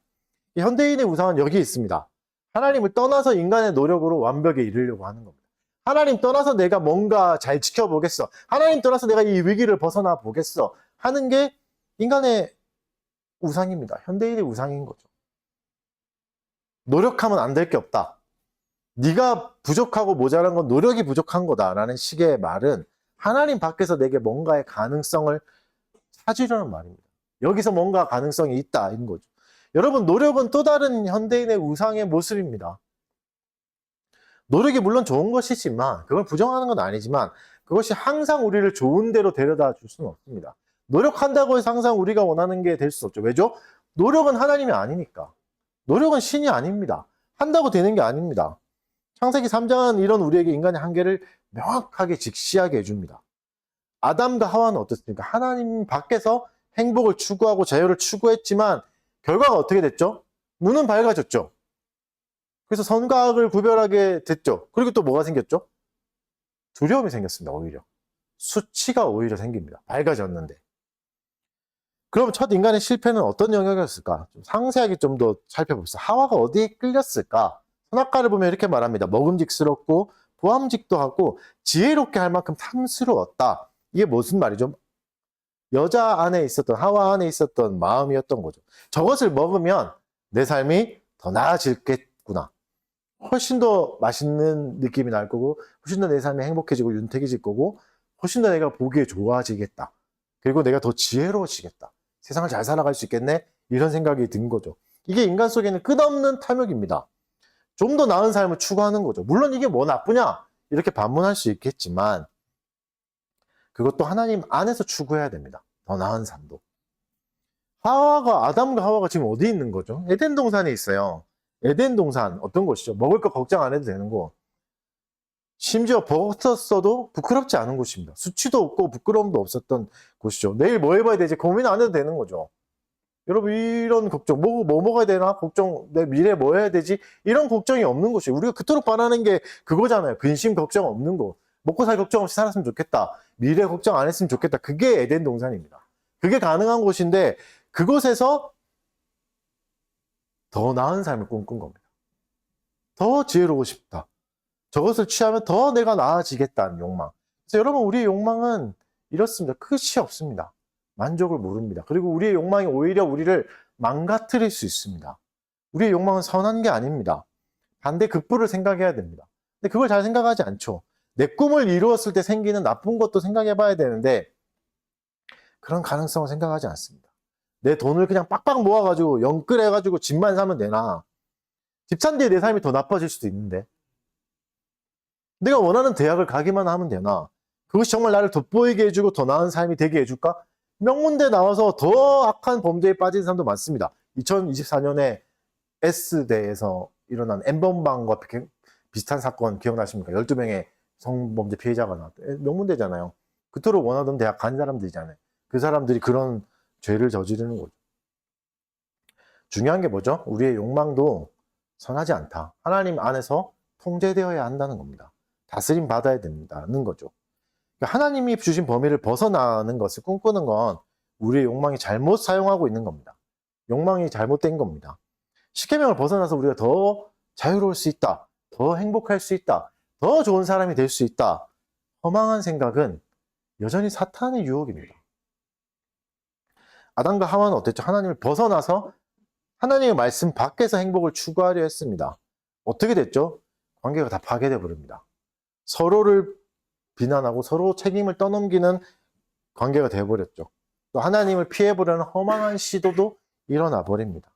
A: 현대인의 우상은 여기 있습니다. 하나님을 떠나서 인간의 노력으로 완벽에 이르려고 하는 겁니다. 하나님 떠나서 내가 뭔가 잘 지켜보겠어. 하나님 떠나서 내가 이 위기를 벗어나 보겠어. 하는 게 인간의 우상입니다. 현대인의 우상인 거죠. 노력하면 안 될 게 없다. 네가 부족하고 모자란 건 노력이 부족한 거다라는 식의 말은 하나님 밖에서 내게 뭔가의 가능성을 찾으려는 말입니다. 여기서 뭔가 가능성이 있다 이런 거죠. 여러분, 노력은 또 다른 현대인의 우상의 모습입니다. 노력이 물론 좋은 것이지만, 그걸 부정하는 건 아니지만 그것이 항상 우리를 좋은 데로 데려다 줄 수는 없습니다. 노력한다고 해서 항상 우리가 원하는 게 될 수 없죠. 왜죠? 노력은 하나님이 아니니까. 노력은 신이 아닙니다. 한다고 되는 게 아닙니다. 창세기 3장은 이런 우리에게 인간의 한계를 명확하게 직시하게 해줍니다. 아담과 하와는 어떻습니까? 하나님 밖에서 행복을 추구하고 자유를 추구했지만 결과가 어떻게 됐죠? 눈은 밝아졌죠. 그래서 선과 악을 구별하게 됐죠. 그리고 또 뭐가 생겼죠? 두려움이 생겼습니다. 오히려. 수치가 오히려 생깁니다. 밝아졌는데. 그럼 첫 인간의 실패는 어떤 영역이었을까? 좀 상세하게 좀 더 살펴봅시다. 하와가 어디에 끌렸을까? 선악과를 보면 이렇게 말합니다. 먹음직스럽고 보암직도 하고 지혜롭게 할 만큼 탐스러웠다. 이게 무슨 말이죠? 여자 안에 있었던, 하와 안에 있었던 마음이었던 거죠. 저것을 먹으면 내 삶이 더 나아지겠구나. 훨씬 더 맛있는 느낌이 날 거고, 훨씬 더 내 삶이 행복해지고 윤택해질 거고, 훨씬 더 내가 보기에 좋아지겠다. 그리고 내가 더 지혜로워지겠다. 세상을 잘 살아갈 수 있겠네? 이런 생각이 든 거죠. 이게 인간 속에는 끝없는 탐욕입니다. 좀 더 나은 삶을 추구하는 거죠. 물론 이게 뭐 나쁘냐? 이렇게 반문할 수 있겠지만, 그것도 하나님 안에서 추구해야 됩니다. 더 나은 삶도. 아담과 하와가 지금 어디 있는 거죠? 에덴 동산에 있어요. 에덴 동산, 어떤 곳이죠? 먹을 거 걱정 안 해도 되는 곳. 심지어 벗었어도 부끄럽지 않은 곳입니다. 수치도 없고 부끄러움도 없었던 곳이죠. 내일 뭐 해봐야 되지? 고민 안 해도 되는 거죠. 여러분, 이런 걱정, 뭐 먹어야 되나? 걱정, 내 미래 뭐 해야 되지? 이런 걱정이 없는 곳이에요. 우리가 그토록 바라는 게 그거잖아요. 근심 걱정 없는 곳. 먹고 살 걱정 없이 살았으면 좋겠다. 미래 걱정 안 했으면 좋겠다. 그게 에덴 동산입니다. 그게 가능한 곳인데, 그곳에서 더 나은 삶을 꿈꾼 겁니다. 더 지혜로우고 싶다. 저것을 취하면 더 내가 나아지겠다는 욕망. 그래서 여러분, 우리의 욕망은 이렇습니다. 끝이 없습니다. 만족을 모릅니다. 그리고 우리의 욕망이 오히려 우리를 망가뜨릴 수 있습니다. 우리의 욕망은 선한 게 아닙니다. 반대 극부를 생각해야 됩니다. 근데 그걸 잘 생각하지 않죠. 내 꿈을 이루었을 때 생기는 나쁜 것도 생각해 봐야 되는데 그런 가능성을 생각하지 않습니다. 내 돈을 그냥 빡빡 모아가지고 영끌해가지고 집만 사면 되나? 집 산 뒤에 내 삶이 더 나빠질 수도 있는데 내가 원하는 대학을 가기만 하면 되나? 그것이 정말 나를 돋보이게 해주고 더 나은 삶이 되게 해줄까? 명문대 나와서 더 악한 범죄에 빠진 사람도 많습니다. 2024년에 S대에서 일어난 N번방과 비슷한 사건 기억나십니까? 12명의 성범죄 피해자가 나왔던 명문대잖아요. 그토록 원하던 대학 간 사람들이잖아요. 그 사람들이 그런 죄를 저지르는 거죠. 중요한 게 뭐죠? 우리의 욕망도 선하지 않다. 하나님 안에서 통제되어야 한다는 겁니다. 다스림 받아야 된다는 거죠. 그러니까 하나님이 주신 범위를 벗어나는 것을 꿈꾸는 건 우리의 욕망이 잘못 사용하고 있는 겁니다. 욕망이 잘못된 겁니다. 십계명을 벗어나서 우리가 더 자유로울 수 있다. 더 행복할 수 있다. 더 좋은 사람이 될 수 있다. 허망한 생각은 여전히 사탄의 유혹입니다. 아담과 하와는 어땠죠? 하나님을 벗어나서 하나님의 말씀 밖에서 행복을 추구하려 했습니다. 어떻게 됐죠? 관계가 다 파괴돼 버립니다. 서로를 비난하고 서로 책임을 떠넘기는 관계가 되어버렸죠. 또 하나님을 피해보려는 허망한 시도도 일어나 버립니다.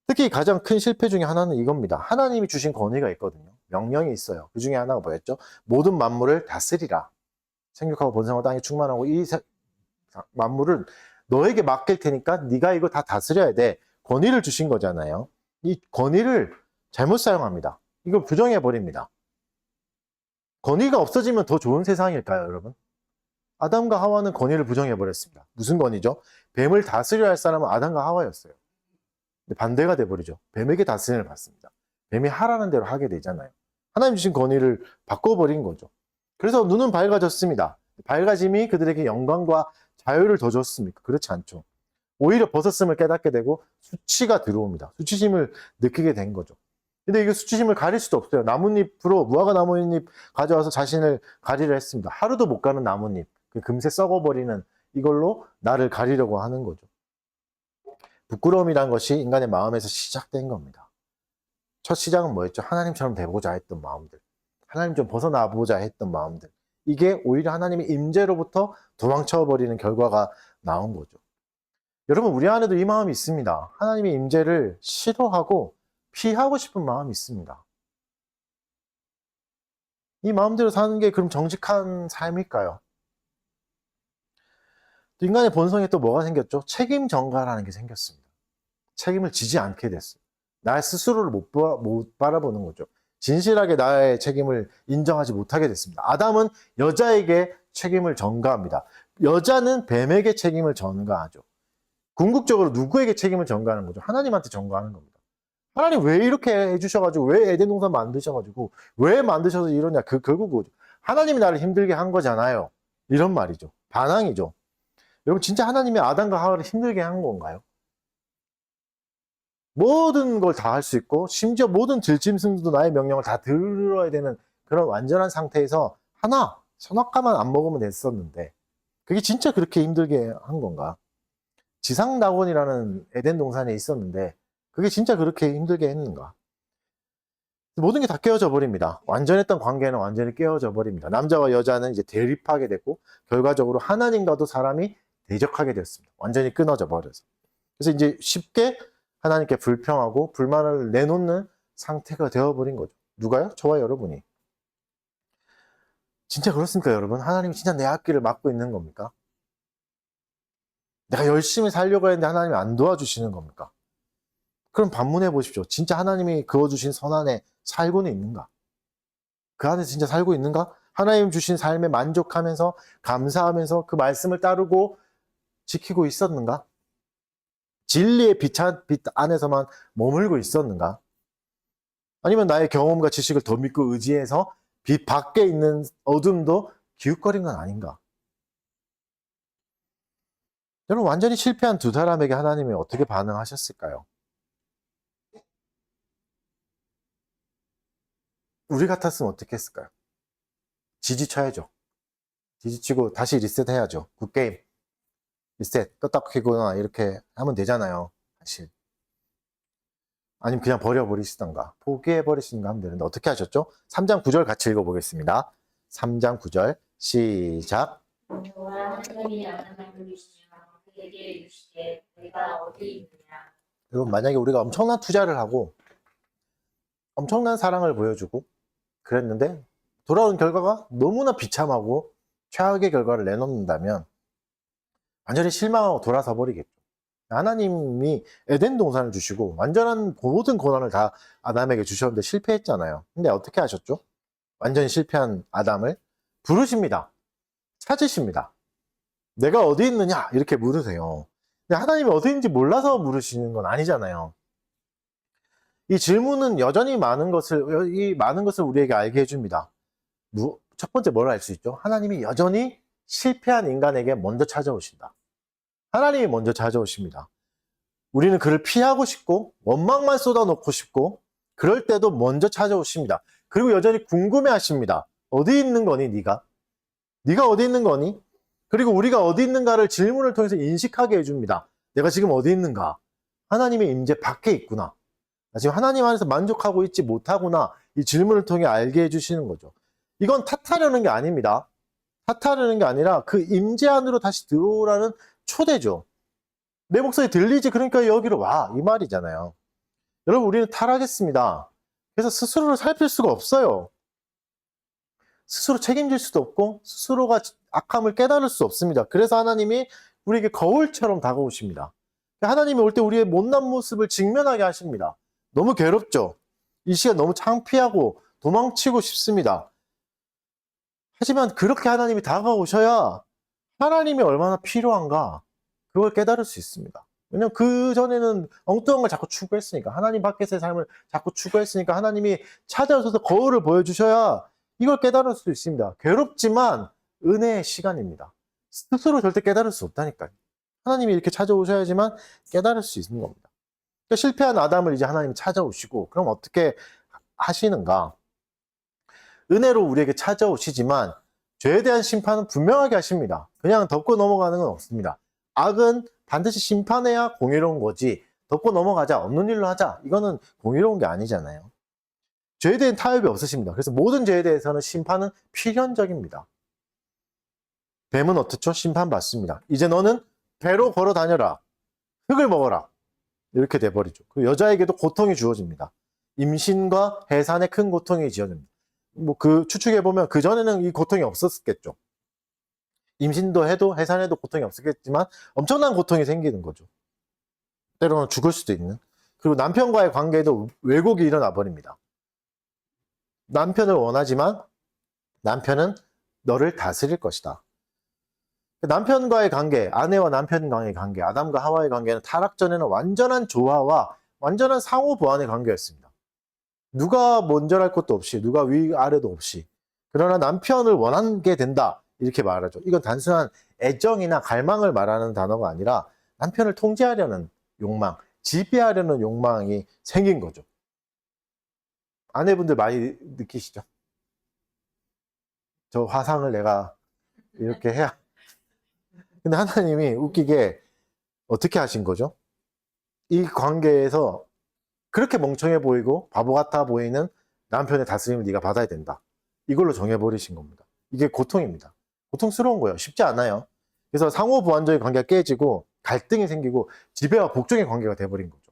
A: 특히 가장 큰 실패 중에 하나는 이겁니다. 하나님이 주신 권위가 있거든요. 명령이 있어요. 그 중에 하나가 뭐였죠? 모든 만물을 다스리라. 생육하고 번성하고 땅에 충만하고 이 만물을 너에게 맡길 테니까 네가 이거 다 다스려야 돼. 권위를 주신 거잖아요. 이 권위를 잘못 사용합니다. 이걸 부정해 버립니다. 권위가 없어지면 더 좋은 세상일까요, 여러분? 아담과 하와는 권위를 부정해 버렸습니다. 무슨 권위죠? 뱀을 다스려야 할 사람은 아담과 하와였어요. 근데 반대가 돼 버리죠. 뱀에게 다스림을 받습니다. 뱀이 하라는 대로 하게 되잖아요. 하나님 주신 권위를 바꿔버린 거죠. 그래서 눈은 밝아졌습니다. 밝아짐이 그들에게 영광과 자유를 더 줬습니까? 그렇지 않죠. 오히려 벗었음을 깨닫게 되고 수치가 들어옵니다. 수치심을 느끼게 된 거죠. 근데 이게 수치심을 가릴 수도 없어요. 나뭇잎으로 무화과 나뭇잎 가져와서 자신을 가리려 했습니다. 하루도 못 가는 나뭇잎, 금세 썩어버리는 이걸로 나를 가리려고 하는 거죠. 부끄러움이란 것이 인간의 마음에서 시작된 겁니다. 첫 시작은 뭐였죠? 하나님처럼 되고자 했던 마음들, 하나님 좀 벗어나 보자 했던 마음들. 이게 오히려 하나님의 임재로부터 도망쳐버리는 결과가 나온 거죠. 여러분, 우리 안에도 이 마음이 있습니다. 하나님의 임재를 싫어하고 피하고 싶은 마음이 있습니다. 이 마음대로 사는 게 그럼 정직한 삶일까요? 인간의 본성에 또 뭐가 생겼죠? 책임 전가라는 게 생겼습니다. 책임을 지지 않게 됐어요. 나 스스로를 못 바라보는 거죠. 진실하게 나의 책임을 인정하지 못하게 됐습니다. 아담은 여자에게 책임을 전가합니다. 여자는 뱀에게 책임을 전가하죠. 궁극적으로 누구에게 책임을 전가하는 거죠? 하나님한테 전가하는 겁니다. 하나님 왜 이렇게 해주셔가지고, 왜 에덴 동산 만드셔가지고, 왜 만드셔서 이러냐? 결국 그거죠. 하나님이 나를 힘들게 한 거잖아요. 이런 말이죠. 반항이죠. 여러분, 진짜 하나님이 아담과 하와를 힘들게 한 건가요? 모든 걸 다 할 수 있고, 심지어 모든 들짐승도 나의 명령을 다 들어야 되는 그런 완전한 상태에서 하나, 선악과만 안 먹으면 됐었는데 그게 진짜 그렇게 힘들게 한 건가? 지상낙원이라는 에덴 동산에 있었는데 그게 진짜 그렇게 힘들게 했는가? 모든 게 다 깨어져 버립니다. 완전했던 관계는 완전히 깨어져 버립니다. 남자와 여자는 이제 대립하게 됐고 결과적으로 하나님과도 사람이 대적하게 됐습니다. 완전히 끊어져 버려서. 그래서 이제 쉽게 하나님께 불평하고 불만을 내놓는 상태가 되어버린 거죠. 누가요? 저와 여러분이. 진짜 그렇습니까, 여러분? 하나님이 진짜 내 앞길을 막고 있는 겁니까? 내가 열심히 살려고 했는데 하나님이 안 도와주시는 겁니까? 그럼 반문해 보십시오. 진짜 하나님이 그어주신 선 안에 살고는 있는가? 그 안에 진짜 살고 있는가? 하나님 주신 삶에 만족하면서 감사하면서 그 말씀을 따르고 지키고 있었는가? 진리의 빛 안에서만 머물고 있었는가? 아니면 나의 경험과 지식을 더 믿고 의지해서 빛 밖에 있는 어둠도 기웃거린 건 아닌가? 여러분, 완전히 실패한 두 사람에게 하나님이 어떻게 반응하셨을까요? 우리 같았으면 어떻게 했을까요? 지지쳐야죠. 지지치고 다시 리셋해야죠. 굿게임, 리셋, 껐다 켜거나 이렇게 하면 되잖아요. 사실. 아니면 그냥 버려버리시던가 포기해버리시던가 하면 되는데 어떻게 하셨죠? 3장 9절 같이 읽어보겠습니다. 3장 9절 시작.
B: 여호와 하나님이 아담을 부르시며 그에게 이르시되 내가 어디 있느냐.
A: 여러분, 만약에 우리가 엄청난 투자를 하고 엄청난 사랑을 보여주고 그랬는데 돌아오는 결과가 너무나 비참하고 최악의 결과를 내놓는다면 완전히 실망하고 돌아서 버리겠죠. 하나님이 에덴 동산을 주시고 완전한 모든 고난을 다 아담에게 주셨는데 실패했잖아요. 근데 어떻게 하셨죠? 완전히 실패한 아담을 부르십니다. 찾으십니다. 내가 어디 있느냐? 이렇게 물으세요. 근데 하나님이 어디 있는지 몰라서 물으시는 건 아니잖아요. 이 질문은 여전히 이 많은 것을 우리에게 알게 해줍니다. 첫 번째 뭘 알 수 있죠? 하나님이 여전히 실패한 인간에게 먼저 찾아오신다. 하나님이 먼저 찾아오십니다. 우리는 그를 피하고 싶고 원망만 쏟아놓고 싶고 그럴 때도 먼저 찾아오십니다. 그리고 여전히 궁금해 하십니다. 어디 있는 거니 네가? 네가 어디 있는 거니? 그리고 우리가 어디 있는가를 질문을 통해서 인식하게 해줍니다. 내가 지금 어디 있는가? 하나님의 임재 밖에 있구나. 나 지금 하나님 안에서 만족하고 있지 못하구나. 이 질문을 통해 알게 해주시는 거죠. 이건 탓하려는 게 아닙니다. 탓하려는 게 아니라 그 임재 안으로 다시 들어오라는 초대죠. 내 목소리 들리지? 그러니까 여기로 와. 이 말이잖아요. 여러분, 우리는 타락했습니다. 그래서 스스로를 살필 수가 없어요. 스스로 책임질 수도 없고 스스로가 악함을 깨달을 수 없습니다. 그래서 하나님이 우리에게 거울처럼 다가오십니다. 하나님이 올 때 우리의 못난 모습을 직면하게 하십니다. 너무 괴롭죠? 이 시간 너무 창피하고 도망치고 싶습니다. 하지만 그렇게 하나님이 다가오셔야 하나님이 얼마나 필요한가 그걸 깨달을 수 있습니다. 왜냐면 그전에는 엉뚱한 걸 자꾸 추구했으니까, 하나님 밖에서의 삶을 자꾸 추구했으니까 하나님이 찾아오셔서 거울을 보여주셔야 이걸 깨달을 수 있습니다. 괴롭지만 은혜의 시간입니다. 스스로 절대 깨달을 수 없다니까요. 하나님이 이렇게 찾아오셔야지만 깨달을 수 있는 겁니다. 그러니까 실패한 아담을 이제 하나님이 찾아오시고 그럼 어떻게 하시는가? 은혜로 우리에게 찾아오시지만 죄에 대한 심판은 분명하게 하십니다. 그냥 덮고 넘어가는 건 없습니다. 악은 반드시 심판해야 공의로운 거지 덮고 넘어가자, 없는 일로 하자, 이거는 공의로운 게 아니잖아요. 죄에 대한 타협이 없으십니다. 그래서 모든 죄에 대해서는 심판은 필연적입니다. 뱀은 어떻죠? 심판받습니다. 이제 너는 배로 걸어 다녀라. 흙을 먹어라. 이렇게 돼버리죠. 그 여자에게도 고통이 주어집니다. 임신과 해산에 큰 고통이 지어집니다. 추측해보면 그전에는 이 고통이 없었겠죠. 임신도 해도 해산해도 고통이 없었겠지만 엄청난 고통이 생기는 거죠. 때로는 죽을 수도 있는. 그리고 남편과의 관계에도 왜곡이 일어나 버립니다. 남편을 원하지만 남편은 너를 다스릴 것이다. 남편과의 관계, 아내와 남편과의 관계, 아담과 하와의 관계는 타락 전에는 완전한 조화와 완전한 상호 보완의 관계였습니다. 누가 먼저랄 것도 없이, 누가 위아래도 없이. 그러나 남편을 원하게 된다, 이렇게 말하죠. 이건 단순한 애정이나 갈망을 말하는 단어가 아니라 남편을 통제하려는 욕망, 지배하려는 욕망이 생긴 거죠. 아내분들 많이 느끼시죠? 저 화상을 내가 이렇게 해야. 근데 하나님이 웃기게 어떻게 하신 거죠? 이 관계에서 그렇게 멍청해 보이고 바보 같아 보이는 남편의 다스림을 네가 받아야 된다. 이걸로 정해버리신 겁니다. 이게 고통입니다. 고통스러운 거예요. 쉽지 않아요. 그래서 상호 보완적인 관계가 깨지고 갈등이 생기고 지배와 복종의 관계가 돼버린 거죠.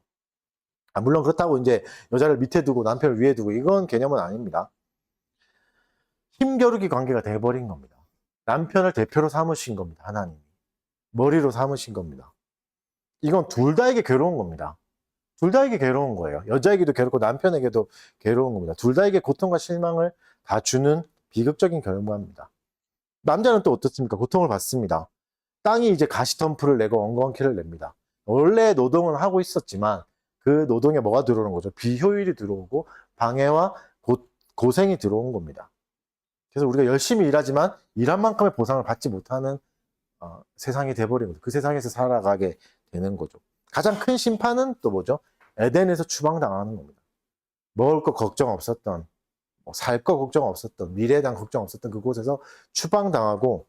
A: 물론 그렇다고 이제 여자를 밑에 두고 남편을 위에 두고 이건 개념은 아닙니다. 힘겨루기 관계가 돼버린 겁니다. 남편을 대표로 삼으신 겁니다. 하나님. 머리로 삼으신 겁니다. 이건 둘 다에게 괴로운 겁니다. 둘 다에게 괴로운 거예요. 여자에게도 괴롭고 남편에게도 괴로운 겁니다. 둘 다에게 고통과 실망을 다 주는 비극적인 결과입니다. 남자는 또 어떻습니까? 고통을 받습니다. 땅이 이제 가시덤프를 내고 엉겅퀴를 냅니다. 원래 노동은 하고 있었지만 그 노동에 뭐가 들어오는 거죠? 비효율이 들어오고 방해와 고생이 들어온 겁니다. 그래서 우리가 열심히 일하지만 일한 만큼의 보상을 받지 못하는 세상이 돼버린 거죠. 그 세상에서 살아가게 되는 거죠. 가장 큰 심판은 또 뭐죠? 에덴에서 추방당하는 겁니다. 먹을 거 걱정 없었던, 살 거 걱정 없었던, 미래에 대한 걱정 없었던 그곳에서 추방당하고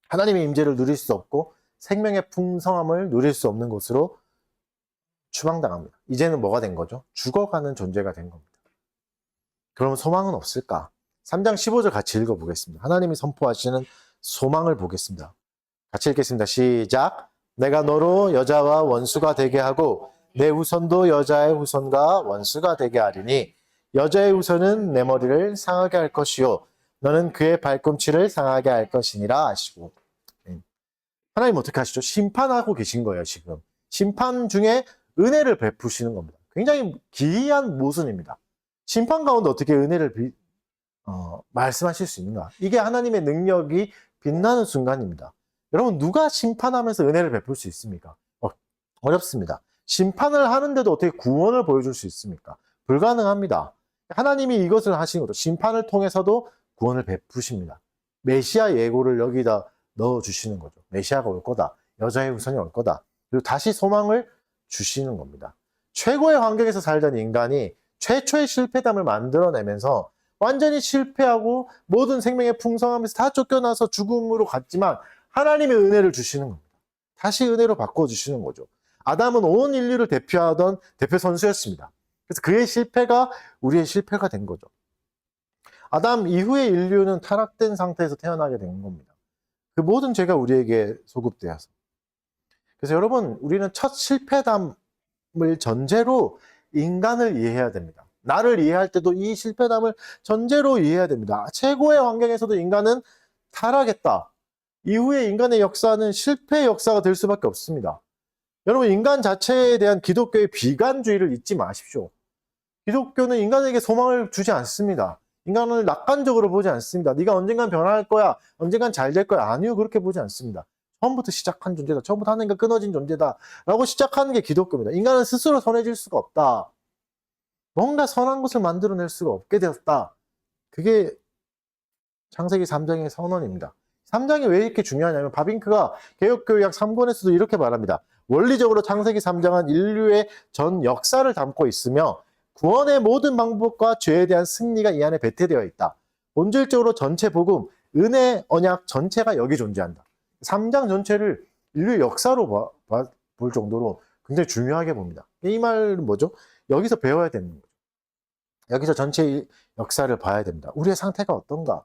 A: 하나님의 임재를 누릴 수 없고 생명의 풍성함을 누릴 수 없는 곳으로 추방당합니다. 이제는 뭐가 된 거죠? 죽어가는 존재가 된 겁니다. 그러면 소망은 없을까? 3장 15절 같이 읽어보겠습니다. 하나님이 선포하시는 소망을 보겠습니다. 같이 읽겠습니다. 시작. 내가 너로 여자와 원수가 되게 하고 내 후손도 여자의 후손과 원수가 되게 하리니 여자의 후손은 내 머리를 상하게 할 것이요 너는 그의 발꿈치를 상하게 할 것이니라 하시고. 하나님 어떻게 하시죠? 심판하고 계신 거예요. 지금 심판 중에 은혜를 베푸시는 겁니다. 굉장히 기이한 모순입니다. 심판 가운데 어떻게 은혜를 말씀하실 수 있는가? 이게 하나님의 능력이 빛나는 순간입니다. 여러분 누가 심판하면서 은혜를 베풀 수 있습니까? 어렵습니다. 심판을 하는데도 어떻게 구원을 보여줄 수 있습니까? 불가능합니다. 하나님이 이것을 하신 거죠. 심판을 통해서도 구원을 베푸십니다. 메시아 예고를 여기다 넣어주시는 거죠. 메시아가 올 거다. 여자의 후손이 올 거다. 그리고 다시 소망을 주시는 겁니다. 최고의 환경에서 살던 인간이 최초의 실패담을 만들어내면서 완전히 실패하고 모든 생명의 풍성함에서 다 쫓겨나서 죽음으로 갔지만 하나님의 은혜를 주시는 겁니다. 다시 은혜로 바꿔주시는 거죠. 아담은 온 인류를 대표하던 대표 선수였습니다. 그래서 그의 실패가 우리의 실패가 된 거죠. 아담 이후의 인류는 타락된 상태에서 태어나게 된 겁니다. 그 모든 죄가 우리에게 소급되어서. 그래서 여러분 우리는 첫 실패담을 전제로 인간을 이해해야 됩니다. 나를 이해할 때도 이 실패담을 전제로 이해해야 됩니다. 최고의 환경에서도 인간은 타락했다. 이후에 인간의 역사는 실패의 역사가 될 수밖에 없습니다. 여러분 인간 자체에 대한 기독교의 비관주의를 잊지 마십시오. 기독교는 인간에게 소망을 주지 않습니다. 인간을 낙관적으로 보지 않습니다. 네가 언젠간 변화할 거야. 언젠간 잘 될 거야. 아니요. 그렇게 보지 않습니다. 처음부터 시작한 존재다. 처음부터 하나님과 끊어진 존재다. 라고 시작하는 게 기독교입니다. 인간은 스스로 선해질 수가 없다. 뭔가 선한 것을 만들어낼 수가 없게 되었다. 그게 창세기 3장의 선언입니다. 3장이 왜 이렇게 중요하냐면 바빙크가 개혁교약 3권에서도 이렇게 말합니다. 원리적으로 창세기 3장은 인류의 전 역사를 담고 있으며 구원의 모든 방법과 죄에 대한 승리가 이 안에 배태되어 있다. 본질적으로 전체 복음, 은혜, 언약 전체가 여기 존재한다. 3장 전체를 인류의 역사로 볼 정도로 굉장히 중요하게 봅니다. 이 말은 뭐죠? 여기서 배워야 되는 거죠. 여기서 전체 역사를 봐야 됩니다. 우리의 상태가 어떤가?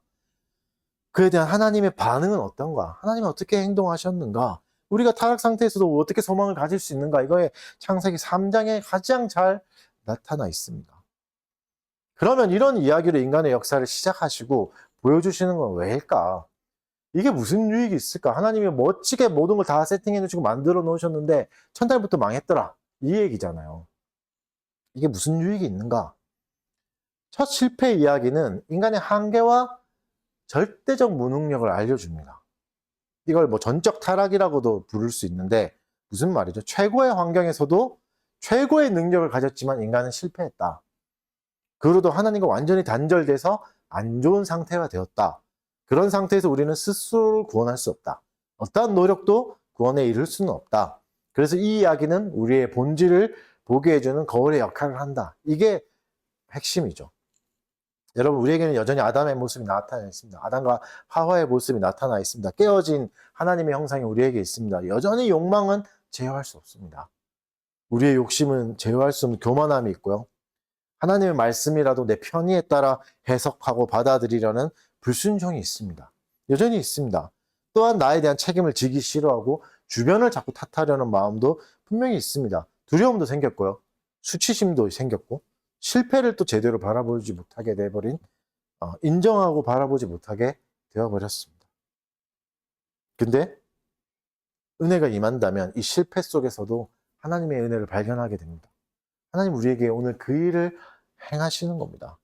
A: 그에 대한 하나님의 반응은 어떤가? 하나님은 어떻게 행동하셨는가? 우리가 타락 상태에서도 어떻게 소망을 가질 수 있는가? 이거에 창세기 3장에 가장 잘 나타나 있습니다. 그러면 이런 이야기로 인간의 역사를 시작하시고 보여주시는 건 왜일까? 이게 무슨 유익이 있을까? 하나님이 멋지게 모든 걸 다 세팅해 놓으시고 만들어 놓으셨는데 첫날부터 망했더라. 이 얘기잖아요. 이게 무슨 유익이 있는가? 첫 실패 이야기는 인간의 한계와 절대적 무능력을 알려줍니다. 이걸 뭐 전적 타락이라고도 부를 수 있는데 무슨 말이죠? 최고의 환경에서도 최고의 능력을 가졌지만 인간은 실패했다. 그로도 하나님과 완전히 단절돼서 안 좋은 상태가 되었다. 그런 상태에서 우리는 스스로를 구원할 수 없다. 어떠한 노력도 구원에 이를 수는 없다. 그래서 이 이야기는 우리의 본질을 보게 해주는 거울의 역할을 한다. 이게 핵심이죠. 여러분, 우리에게는 여전히 아담의 모습이 나타나 있습니다. 아담과 하와의 모습이 나타나 있습니다. 깨어진 하나님의 형상이 우리에게 있습니다. 여전히 욕망은 제어할 수 없습니다. 우리의 욕심은 제어할 수 없는 교만함이 있고요. 하나님의 말씀이라도 내 편의에 따라 해석하고 받아들이려는 불순종이 있습니다. 여전히 있습니다. 또한 나에 대한 책임을 지기 싫어하고 주변을 자꾸 탓하려는 마음도 분명히 있습니다. 두려움도 생겼고요. 수치심도 생겼고 실패를 또 제대로 바라보지 못하게 돼버린 인정하고 바라보지 못하게 되어버렸습니다. 근데 은혜가 임한다면 이 실패 속에서도 하나님의 은혜를 발견하게 됩니다. 하나님 우리에게 오늘 그 일을 행하시는 겁니다.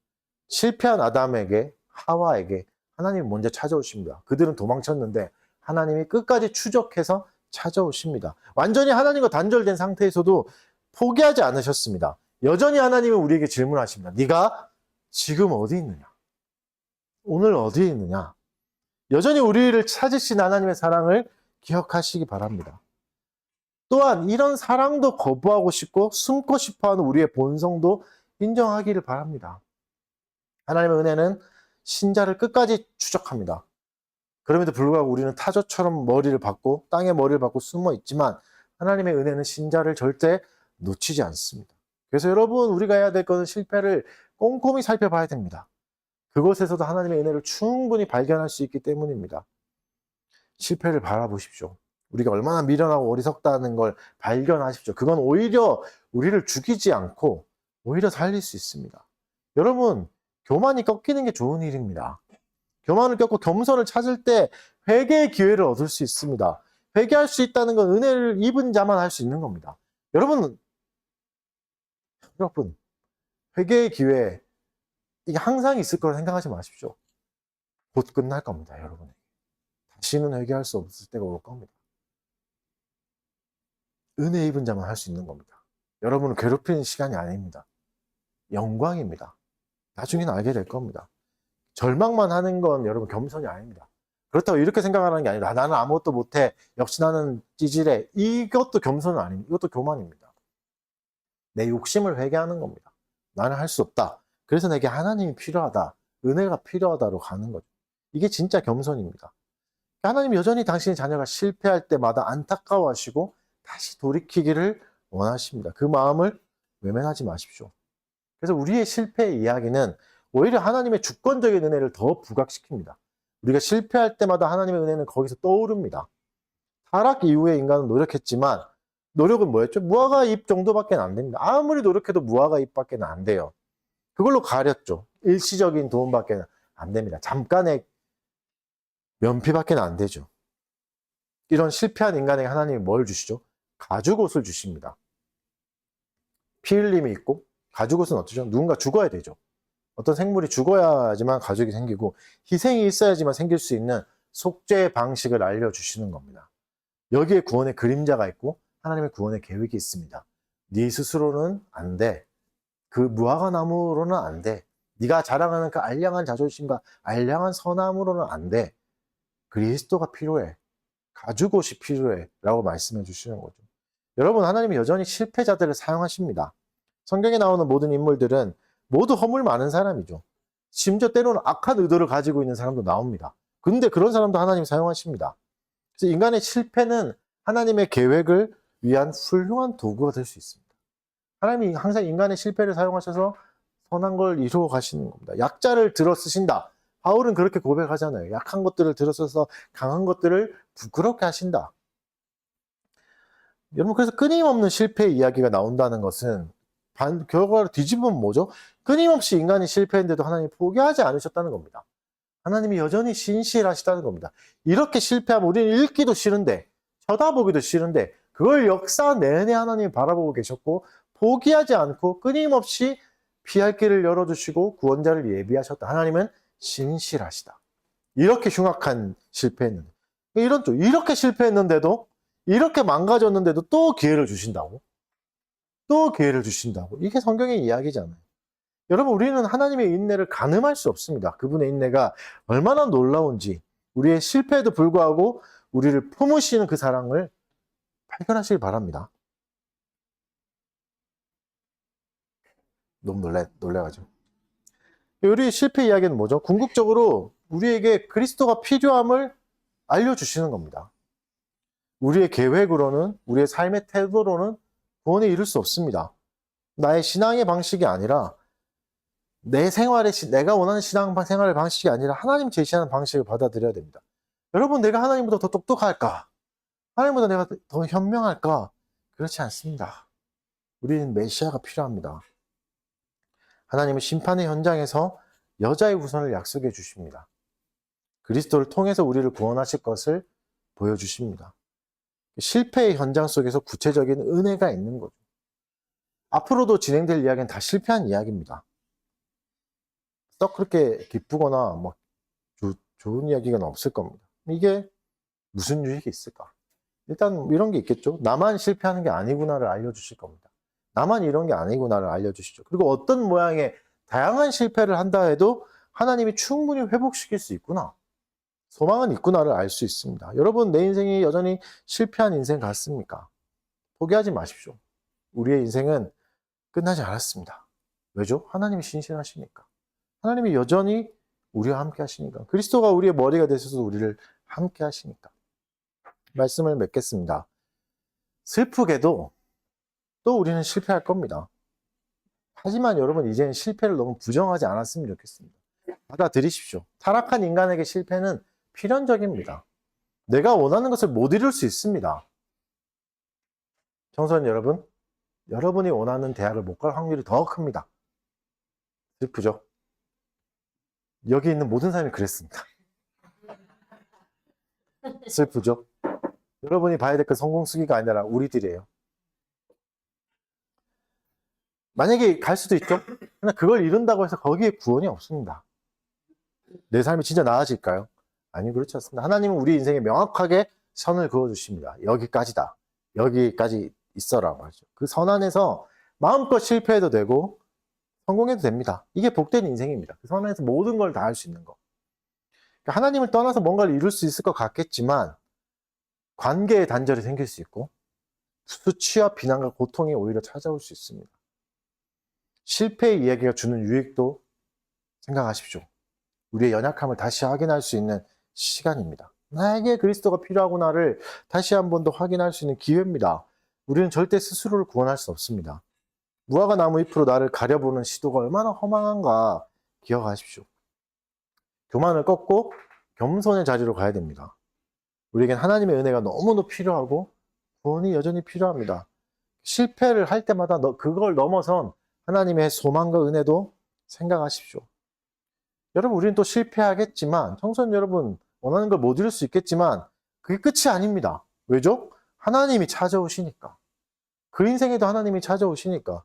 A: 실패한 아담에게 하와에게 하나님이 먼저 찾아오십니다. 그들은 도망쳤는데 하나님이 끝까지 추적해서 찾아오십니다. 완전히 하나님과 단절된 상태에서도 포기하지 않으셨습니다. 여전히 하나님은 우리에게 질문하십니다. 네가 지금 어디 있느냐? 오늘 어디에 있느냐? 여전히 우리를 찾으신 하나님의 사랑을 기억하시기 바랍니다. 또한 이런 사랑도 거부하고 싶고 숨고 싶어하는 우리의 본성도 인정하기를 바랍니다. 하나님의 은혜는 신자를 끝까지 추적합니다. 그럼에도 불구하고 우리는 타조처럼 머리를 박고 땅에 머리를 박고 숨어 있지만 하나님의 은혜는 신자를 절대 놓치지 않습니다. 그래서 여러분 우리가 해야 될 것은 실패를 꼼꼼히 살펴봐야 됩니다. 그곳에서도 하나님의 은혜를 충분히 발견할 수 있기 때문입니다. 실패를 바라보십시오. 우리가 얼마나 미련하고 어리석다는 걸 발견하십시오. 그건 오히려 우리를 죽이지 않고 오히려 살릴 수 있습니다. 여러분, 교만이 꺾이는 게 좋은 일입니다. 교만을 꺾고 겸손을 찾을 때 회개의 기회를 얻을 수 있습니다. 회개할 수 있다는 건 은혜를 입은 자만 할 수 있는 겁니다. 여러분, 회개의 기회, 이게 항상 있을 거라 생각하지 마십시오. 곧 끝날 겁니다, 여러분. 다시는 회개할 수 없을 때가 올 겁니다. 은혜 입은 자만 할 수 있는 겁니다. 여러분을 괴롭히는 시간이 아닙니다. 영광입니다. 나중에는 알게 될 겁니다. 절망만 하는 건 여러분 겸손이 아닙니다. 그렇다고 이렇게 생각하는 게 아니라 나는 아무것도 못해. 역시 나는 찌질해. 이것도 겸손은 아닙니다. 이것도 교만입니다. 내 욕심을 회개하는 겁니다. 나는 할 수 없다. 그래서 내게 하나님이 필요하다. 은혜가 필요하다로 가는 거죠. 이게 진짜 겸손입니다. 하나님 여전히 당신의 자녀가 실패할 때마다 안타까워하시고 다시 돌이키기를 원하십니다. 그 마음을 외면하지 마십시오. 그래서 우리의 실패의 이야기는 오히려 하나님의 주권적인 은혜를 더 부각시킵니다. 우리가 실패할 때마다 하나님의 은혜는 거기서 떠오릅니다. 타락 이후에 인간은 노력했지만 노력은 뭐였죠? 무화과 잎 정도밖에 안 됩니다. 아무리 노력해도 무화과 잎밖에 안 돼요. 그걸로 가렸죠. 일시적인 도움밖에 안 됩니다. 잠깐의 면피밖에 안 되죠. 이런 실패한 인간에게 하나님이 뭘 주시죠? 가죽옷을 주십니다. 피 흘림이 있고 가죽옷은 어쩌죠? 누군가 죽어야 되죠. 어떤 생물이 죽어야지만 가죽이 생기고 희생이 있어야지만 생길 수 있는 속죄의 방식을 알려주시는 겁니다. 여기에 구원의 그림자가 있고 하나님의 구원의 계획이 있습니다. 네 스스로는 안 돼. 그 무화과 나무로는 안 돼. 네가 자랑하는 그 알량한 자존심과 알량한 선함으로는 안 돼. 그리스도가 필요해. 가죽옷이 필요해. 라고 말씀해 주시는 거죠. 여러분, 하나님이 여전히 실패자들을 사용하십니다. 성경에 나오는 모든 인물들은 모두 허물 많은 사람이죠. 심지어 때로는 악한 의도를 가지고 있는 사람도 나옵니다. 근데 그런 사람도 하나님 사용하십니다. 그래서 인간의 실패는 하나님의 계획을 위한 훌륭한 도구가 될 수 있습니다. 하나님이 항상 인간의 실패를 사용하셔서 선한 걸 이루어 가시는 겁니다. 약자를 들어 쓰신다. 바울은 그렇게 고백하잖아요. 약한 것들을 들어 써서 강한 것들을 부끄럽게 하신다. 여러분, 그래서 끊임없는 실패의 이야기가 나온다는 것은 결과를 뒤집으면 뭐죠? 끊임없이 인간이 실패했는데도 하나님이 포기하지 않으셨다는 겁니다. 하나님이 여전히 신실하시다는 겁니다. 이렇게 실패하면 우리는 읽기도 싫은데, 쳐다보기도 싫은데, 그걸 역사 내내 하나님이 바라보고 계셨고, 포기하지 않고 끊임없이 피할 길을 열어주시고 구원자를 예비하셨다. 하나님은 신실하시다. 이렇게 흉악한 실패했는데, 이렇게 실패했는데도, 이렇게 망가졌는데도 또 기회를 주신다고? 또 기회를 주신다고? 이게 성경의 이야기잖아요. 여러분, 우리는 하나님의 인내를 가늠할 수 없습니다. 그분의 인내가 얼마나 놀라운지, 우리의 실패에도 불구하고 우리를 품으시는 그 사랑을 발견하시길 바랍니다. 너무 놀래가지고. 우리 실패 이야기는 뭐죠? 궁극적으로 우리에게 그리스도가 필요함을 알려주시는 겁니다. 우리의 계획으로는, 우리의 삶의 태도로는 구원에 이룰 수 없습니다. 나의 신앙의 방식이 아니라 내 생활의 내가 원하는 신앙 생활의 방식이 아니라 하나님 제시하는 방식을 받아들여야 됩니다. 여러분, 내가 하나님보다 더 똑똑할까? 하나님보다 내가 더 현명할까? 그렇지 않습니다. 우리는 메시아가 필요합니다. 하나님은 심판의 현장에서 여자의 후손을 약속해 주십니다. 그리스도를 통해서 우리를 구원하실 것을 보여주십니다. 실패의 현장 속에서 구체적인 은혜가 있는 거죠. 앞으로도 진행될 이야기는 다 실패한 이야기입니다. 썩 그렇게 기쁘거나 뭐 좋은 이야기가 없을 겁니다. 이게 무슨 유익이 있을까? 일단 이런 게 있겠죠. 나만 실패하는 게 아니구나를 알려주실 겁니다. 나만 이런 게 아니구나를 알려주시죠. 그리고 어떤 모양의 다양한 실패를 한다 해도 하나님이 충분히 회복시킬 수 있구나. 소망은 있구나를 알 수 있습니다. 여러분, 내 인생이 여전히 실패한 인생 같습니까? 포기하지 마십시오. 우리의 인생은 끝나지 않았습니다. 왜죠? 하나님이 신실하시니까. 하나님이 여전히 우리와 함께 하시니까. 그리스도가 우리의 머리가 되셔서 우리를 함께 하시니까. 말씀을 맺겠습니다. 슬프게도 또 우리는 실패할 겁니다. 하지만 여러분, 이제는 실패를 너무 부정하지 않았으면 좋겠습니다. 받아들이십시오. 타락한 인간에게 실패는 필연적입니다. 내가 원하는 것을 못 이룰 수 있습니다. 청소년 여러분, 여러분이 원하는 대학을 못 갈 확률이 더 큽니다. 슬프죠? 여기 있는 모든 사람이 그랬습니다. 슬프죠? 여러분이 봐야 될 그 성공수기가 아니라 우리들이에요. 만약에 갈 수도 있죠? 그러나 그걸 이룬다고 해서 거기에 구원이 없습니다. 내 삶이 진짜 나아질까요? 아니, 그렇지 않습니다. 하나님은 우리 인생에 명확하게 선을 그어주십니다. 여기까지다. 여기까지 있어라 말이죠. 그 선 안에서 마음껏 실패해도 되고 성공해도 됩니다. 이게 복된 인생입니다. 그 선 안에서 모든 걸 다 할 수 있는 거. 그러니까 하나님을 떠나서 뭔가를 이룰 수 있을 것 같겠지만 관계에 단절이 생길 수 있고 수치와 비난과 고통이 오히려 찾아올 수 있습니다. 실패의 이야기가 주는 유익도 생각하십시오. 우리의 연약함을 다시 확인할 수 있는 시간입니다. 나에게 그리스도가 필요하구나를 다시 한 번 더 확인할 수 있는 기회입니다. 우리는 절대 스스로를 구원할 수 없습니다. 무화과 나무 잎으로 나를 가려보는 시도가 얼마나 허망한가 기억하십시오. 교만을 꺾고 겸손의 자리로 가야 됩니다. 우리에겐 하나님의 은혜가 너무도 필요하고 구원이 여전히 필요합니다. 실패를 할 때마다 그걸 넘어선 하나님의 소망과 은혜도 생각하십시오. 여러분, 우리는 또 실패하겠지만, 청소년 여러분, 원하는 걸 못 이룰 수 있겠지만, 그게 끝이 아닙니다. 왜죠? 하나님이 찾아오시니까. 그 인생에도 하나님이 찾아오시니까.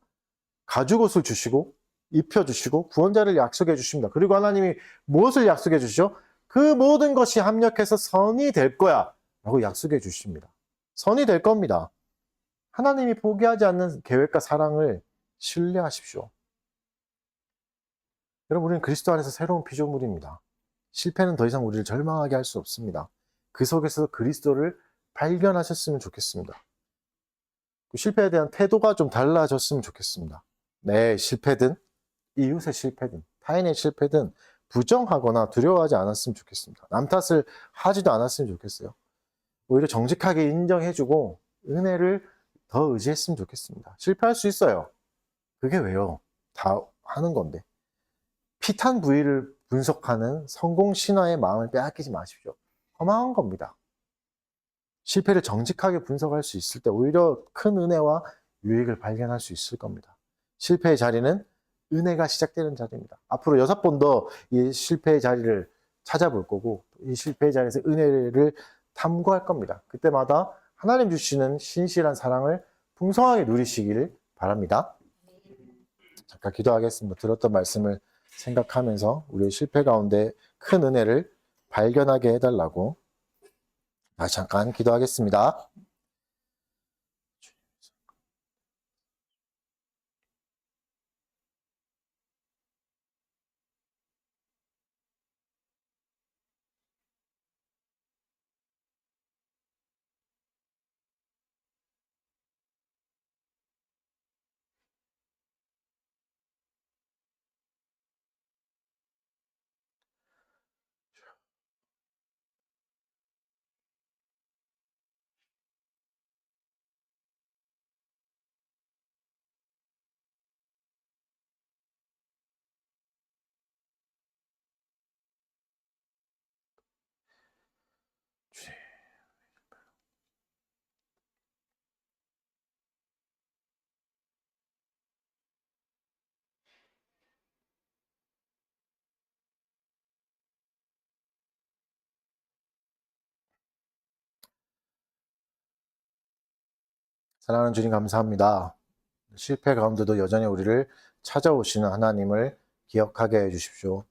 A: 가죽옷을 주시고, 입혀주시고, 구원자를 약속해 주십니다. 그리고 하나님이 무엇을 약속해 주시죠? 그 모든 것이 합력해서 선이 될 거야. 라고 약속해 주십니다. 선이 될 겁니다. 하나님이 포기하지 않는 계획과 사랑을 신뢰하십시오. 여러분, 우리는 그리스도 안에서 새로운 피조물입니다. 실패는 더 이상 우리를 절망하게 할 수 없습니다. 그 속에서 그리스도를 발견하셨으면 좋겠습니다. 그 실패에 대한 태도가 좀 달라졌으면 좋겠습니다. 내 실패든 이웃의 실패든 타인의 실패든 부정하거나 두려워하지 않았으면 좋겠습니다. 남 탓을 하지도 않았으면 좋겠어요. 오히려 정직하게 인정해주고 은혜를 더 의지했으면 좋겠습니다. 실패할 수 있어요. 그게 왜요? 다 하는 건데. 피탄 부위를 분석하는 성공 신화의 마음을 빼앗기지 마십시오. 허망한 겁니다. 실패를 정직하게 분석할 수 있을 때 오히려 큰 은혜와 유익을 발견할 수 있을 겁니다. 실패의 자리는 은혜가 시작되는 자리입니다. 앞으로 6번 더 이 실패의 자리를 찾아볼 거고 이 실패의 자리에서 은혜를 탐구할 겁니다. 그때마다 하나님 주시는 신실한 사랑을 풍성하게 누리시기를 바랍니다. 잠깐 기도하겠습니다. 들었던 말씀을 생각하면서 우리의 실패 가운데 큰 은혜를 발견하게 해달라고 잠깐 기도하겠습니다. 사랑하는 주님 감사합니다. 실패 가운데도 여전히 우리를 찾아오시는 하나님을 기억하게 해주십시오.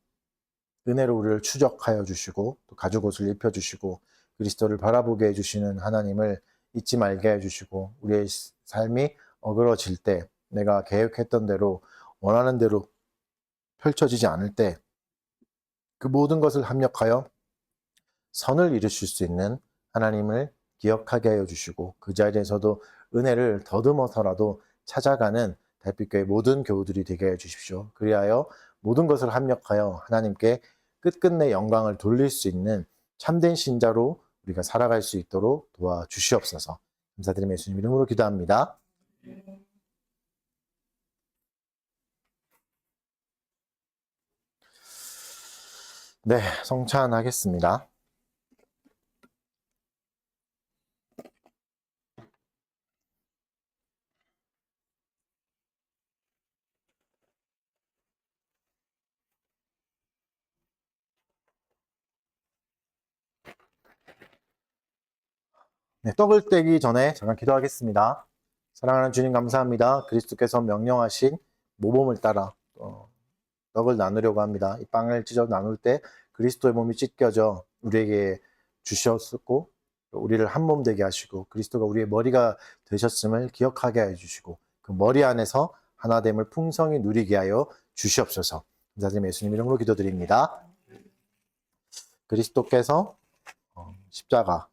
A: 은혜로 우리를 추적하여 주시고 또 가죽옷을 입혀주시고 그리스도를 바라보게 해주시는 하나님을 잊지 말게 해주시고 우리의 삶이 어그러질 때 내가 계획했던 대로 원하는 대로 펼쳐지지 않을 때 그 모든 것을 합력하여 선을 이루실 수 있는 하나님을 기억하게 하여 주시고 그 자리에서도 은혜를 더듬어서라도 찾아가는 달빛교회 모든 교우들이 되게 해 주십시오. 그리하여 모든 것을 합력하여 하나님께 끝끝내 영광을 돌릴 수 있는 참된 신자로 우리가 살아갈 수 있도록 도와주시옵소서. 감사드리며 예수님 이름으로 기도합니다. 네, 성찬하겠습니다. 네, 떡을 떼기 전에 잠깐 기도하겠습니다. 사랑하는 주님 감사합니다. 그리스도께서 명령하신 모범을 따라 떡을 나누려고 합니다. 이 빵을 찢어 나눌 때 그리스도의 몸이 찢겨져 우리에게 주셨고 우리를 한 몸 되게 하시고 그리스도가 우리의 머리가 되셨음을 기억하게 해주시고 그 머리 안에서 하나됨을 풍성히 누리게 하여 주시옵소서. 감사드리며 예수님 이름으로 기도드립니다. 그리스도께서 십자가에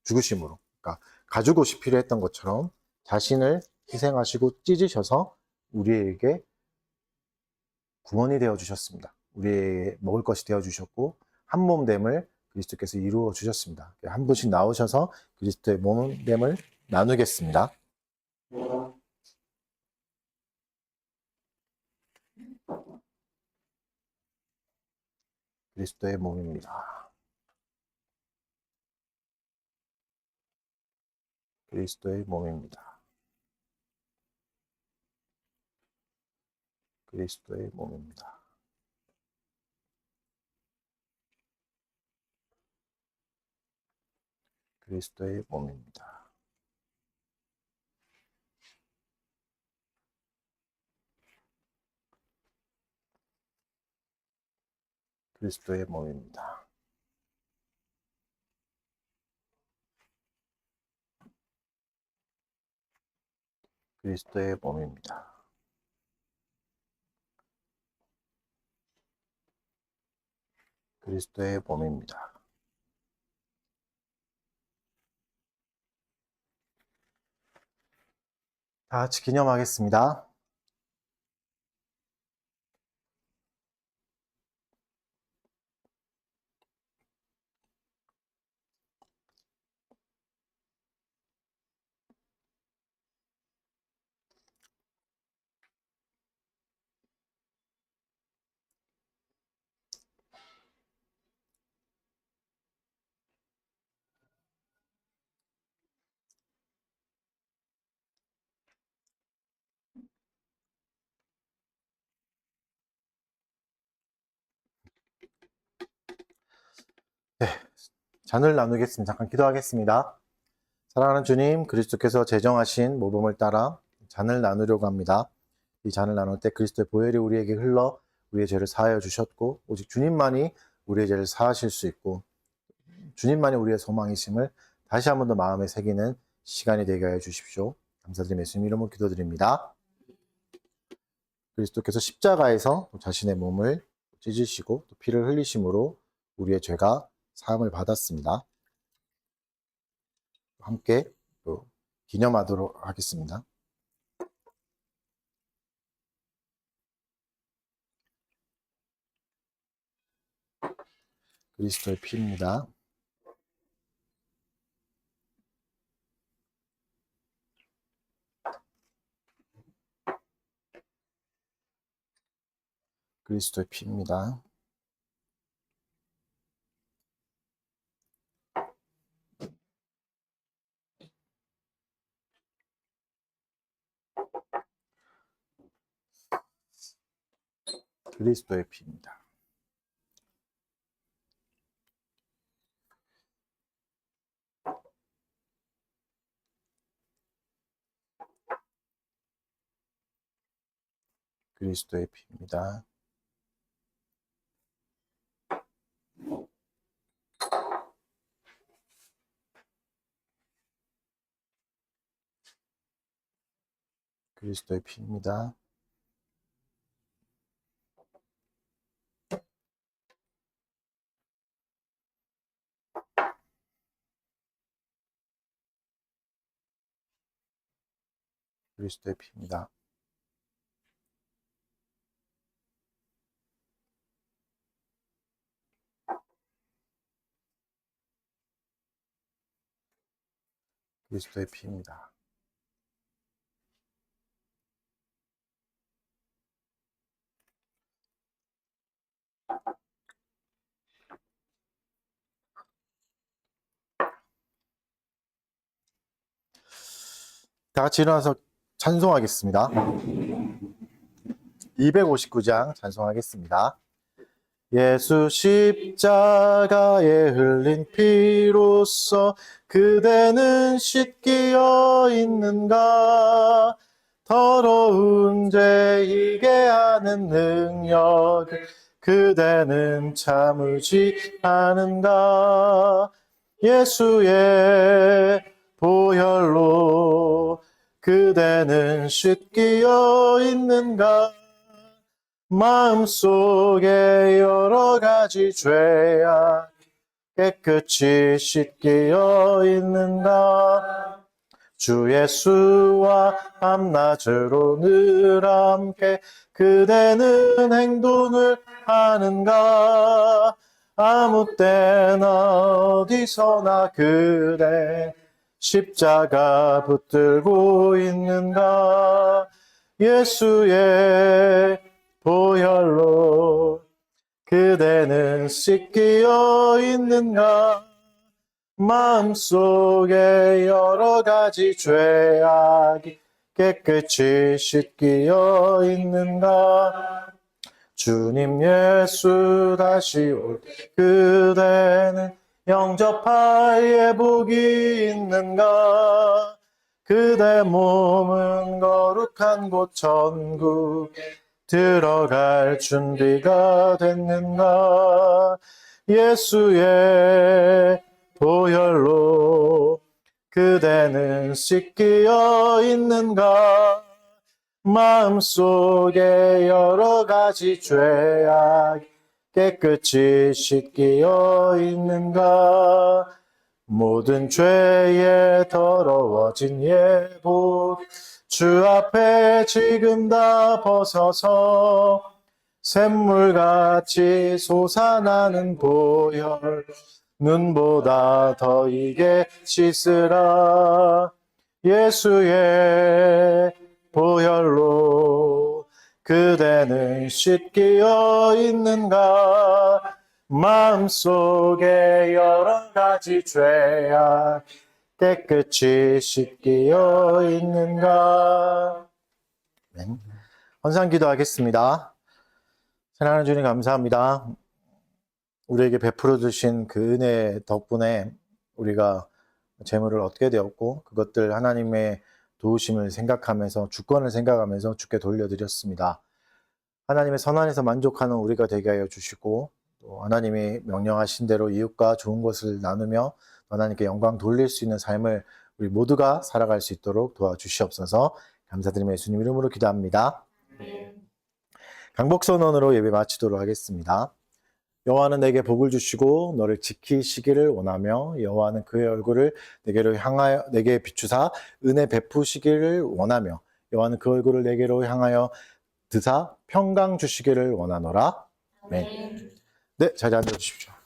A: 죽으심으로 그러니까 가죽옷이 필요했던 것처럼 자신을 희생하시고 찢으셔서 우리에게 구원이 되어 주셨습니다. 우리의 먹을 것이 되어 주셨고 한 몸됨을 그리스도께서 이루어 주셨습니다. 한 분씩 나오셔서 그리스도의 몸됨을 나누겠습니다. 그리스도의 몸입니다. 그리스도의 몸입니다. 그리스도의 몸입니다. 그리스도의 몸입니다. 그리스도의 몸입니다. 그리스도의 몸입니다. 그리스도의 몸입니다. 다 같이 기념하겠습니다. 네, 잔을 나누겠습니다. 잠깐 기도하겠습니다. 사랑하는 주님, 그리스도께서 제정하신 모범을 따라 잔을 나누려고 합니다. 이 잔을 나눌 때 그리스도의 보혈이 우리에게 흘러 우리의 죄를 사하여 주셨고 오직 주님만이 우리의 죄를 사하실 수 있고 주님만이 우리의 소망이심을 다시 한 번 더 마음에 새기는 시간이 되게 하여 주십시오. 감사드리며 예수님 이름으로 기도드립니다. 그리스도께서 십자가에서 자신의 몸을 찢으시고 또 피를 흘리심으로 우리의 죄가 사함을 받았습니다. 함께 또 기념하도록 하겠습니다. 그리스도의 피입니다. 그리스도의 피입니다. 그리스도의 피입니다. 그리스도의 피입니다. 그리스도의 피입니다. 그리스도의 피입니다. 그리스도의 피입니다. 다 같이 일어나서 찬송하겠습니다. 259장 찬송하겠습니다. 예수 십자가에 흘린 피로써 그대는 씻기어 있는가? 더러운 죄 이게 하는 능력을 그대는 참으지 않은가? 예수의 보혈로 그대는 씻기어 있는가? 마음속에 여러 가지 죄악 깨끗이 씻기어 있는가? 주 예수와 밤낮으로 늘 함께 그대는 행동을 하는가? 아무 때나 어디서나 그대 십자가 붙들고 있는가? 예수의 보혈로 그대는 씻기어 있는가? 마음속에 여러 가지 죄악이 깨끗이 씻기어 있는가? 주님 예수 다시 올 그대는 영접할 복이 있는가? 그대 몸은 거룩한 곳 천국 들어갈 준비가 됐는가? 예수의 보혈로 그대는 씻기어 있는가? 마음속에 여러 가지 죄악 깨끗이 씻기어 있는가? 모든 죄에 더러워진 예복 주 앞에 지금 다 벗어서 샘물같이 솟아나는 보혈 눈보다 더 이게 씻으라. 예수의 보혈로 그대는 씻기어 있는가? 마음속에 여러 가지 죄악 깨끗이 씻기어 있는가? 네. 헌상기도 하겠습니다. 사랑하는 주님 감사합니다. 우리에게 베풀어 주신 그 은혜 덕분에 우리가 재물을 얻게 되었고 그것들 하나님의 도우심을 생각하면서 주권을 생각하면서 주께 돌려드렸습니다. 하나님의 선한에서 만족하는 우리가 되게 하여 주시고 또 하나님이 명령하신 대로 이웃과 좋은 것을 나누며 하나님께 영광 돌릴 수 있는 삶을 우리 모두가 살아갈 수 있도록 도와주시옵소서. 감사드리며 예수님 이름으로 기도합니다. 강복선언으로 예배 마치도록 하겠습니다. 여호와는 내게 복을 주시고 너를 지키시기를 원하며 여호와는 그의 얼굴을 내게로 향하여 내게 비추사 은혜 베푸시기를 원하며 여호와는 그 얼굴을 내게로 향하여 드사 평강 주시기를 원하노라. 네, 자리에 앉아 주십시오.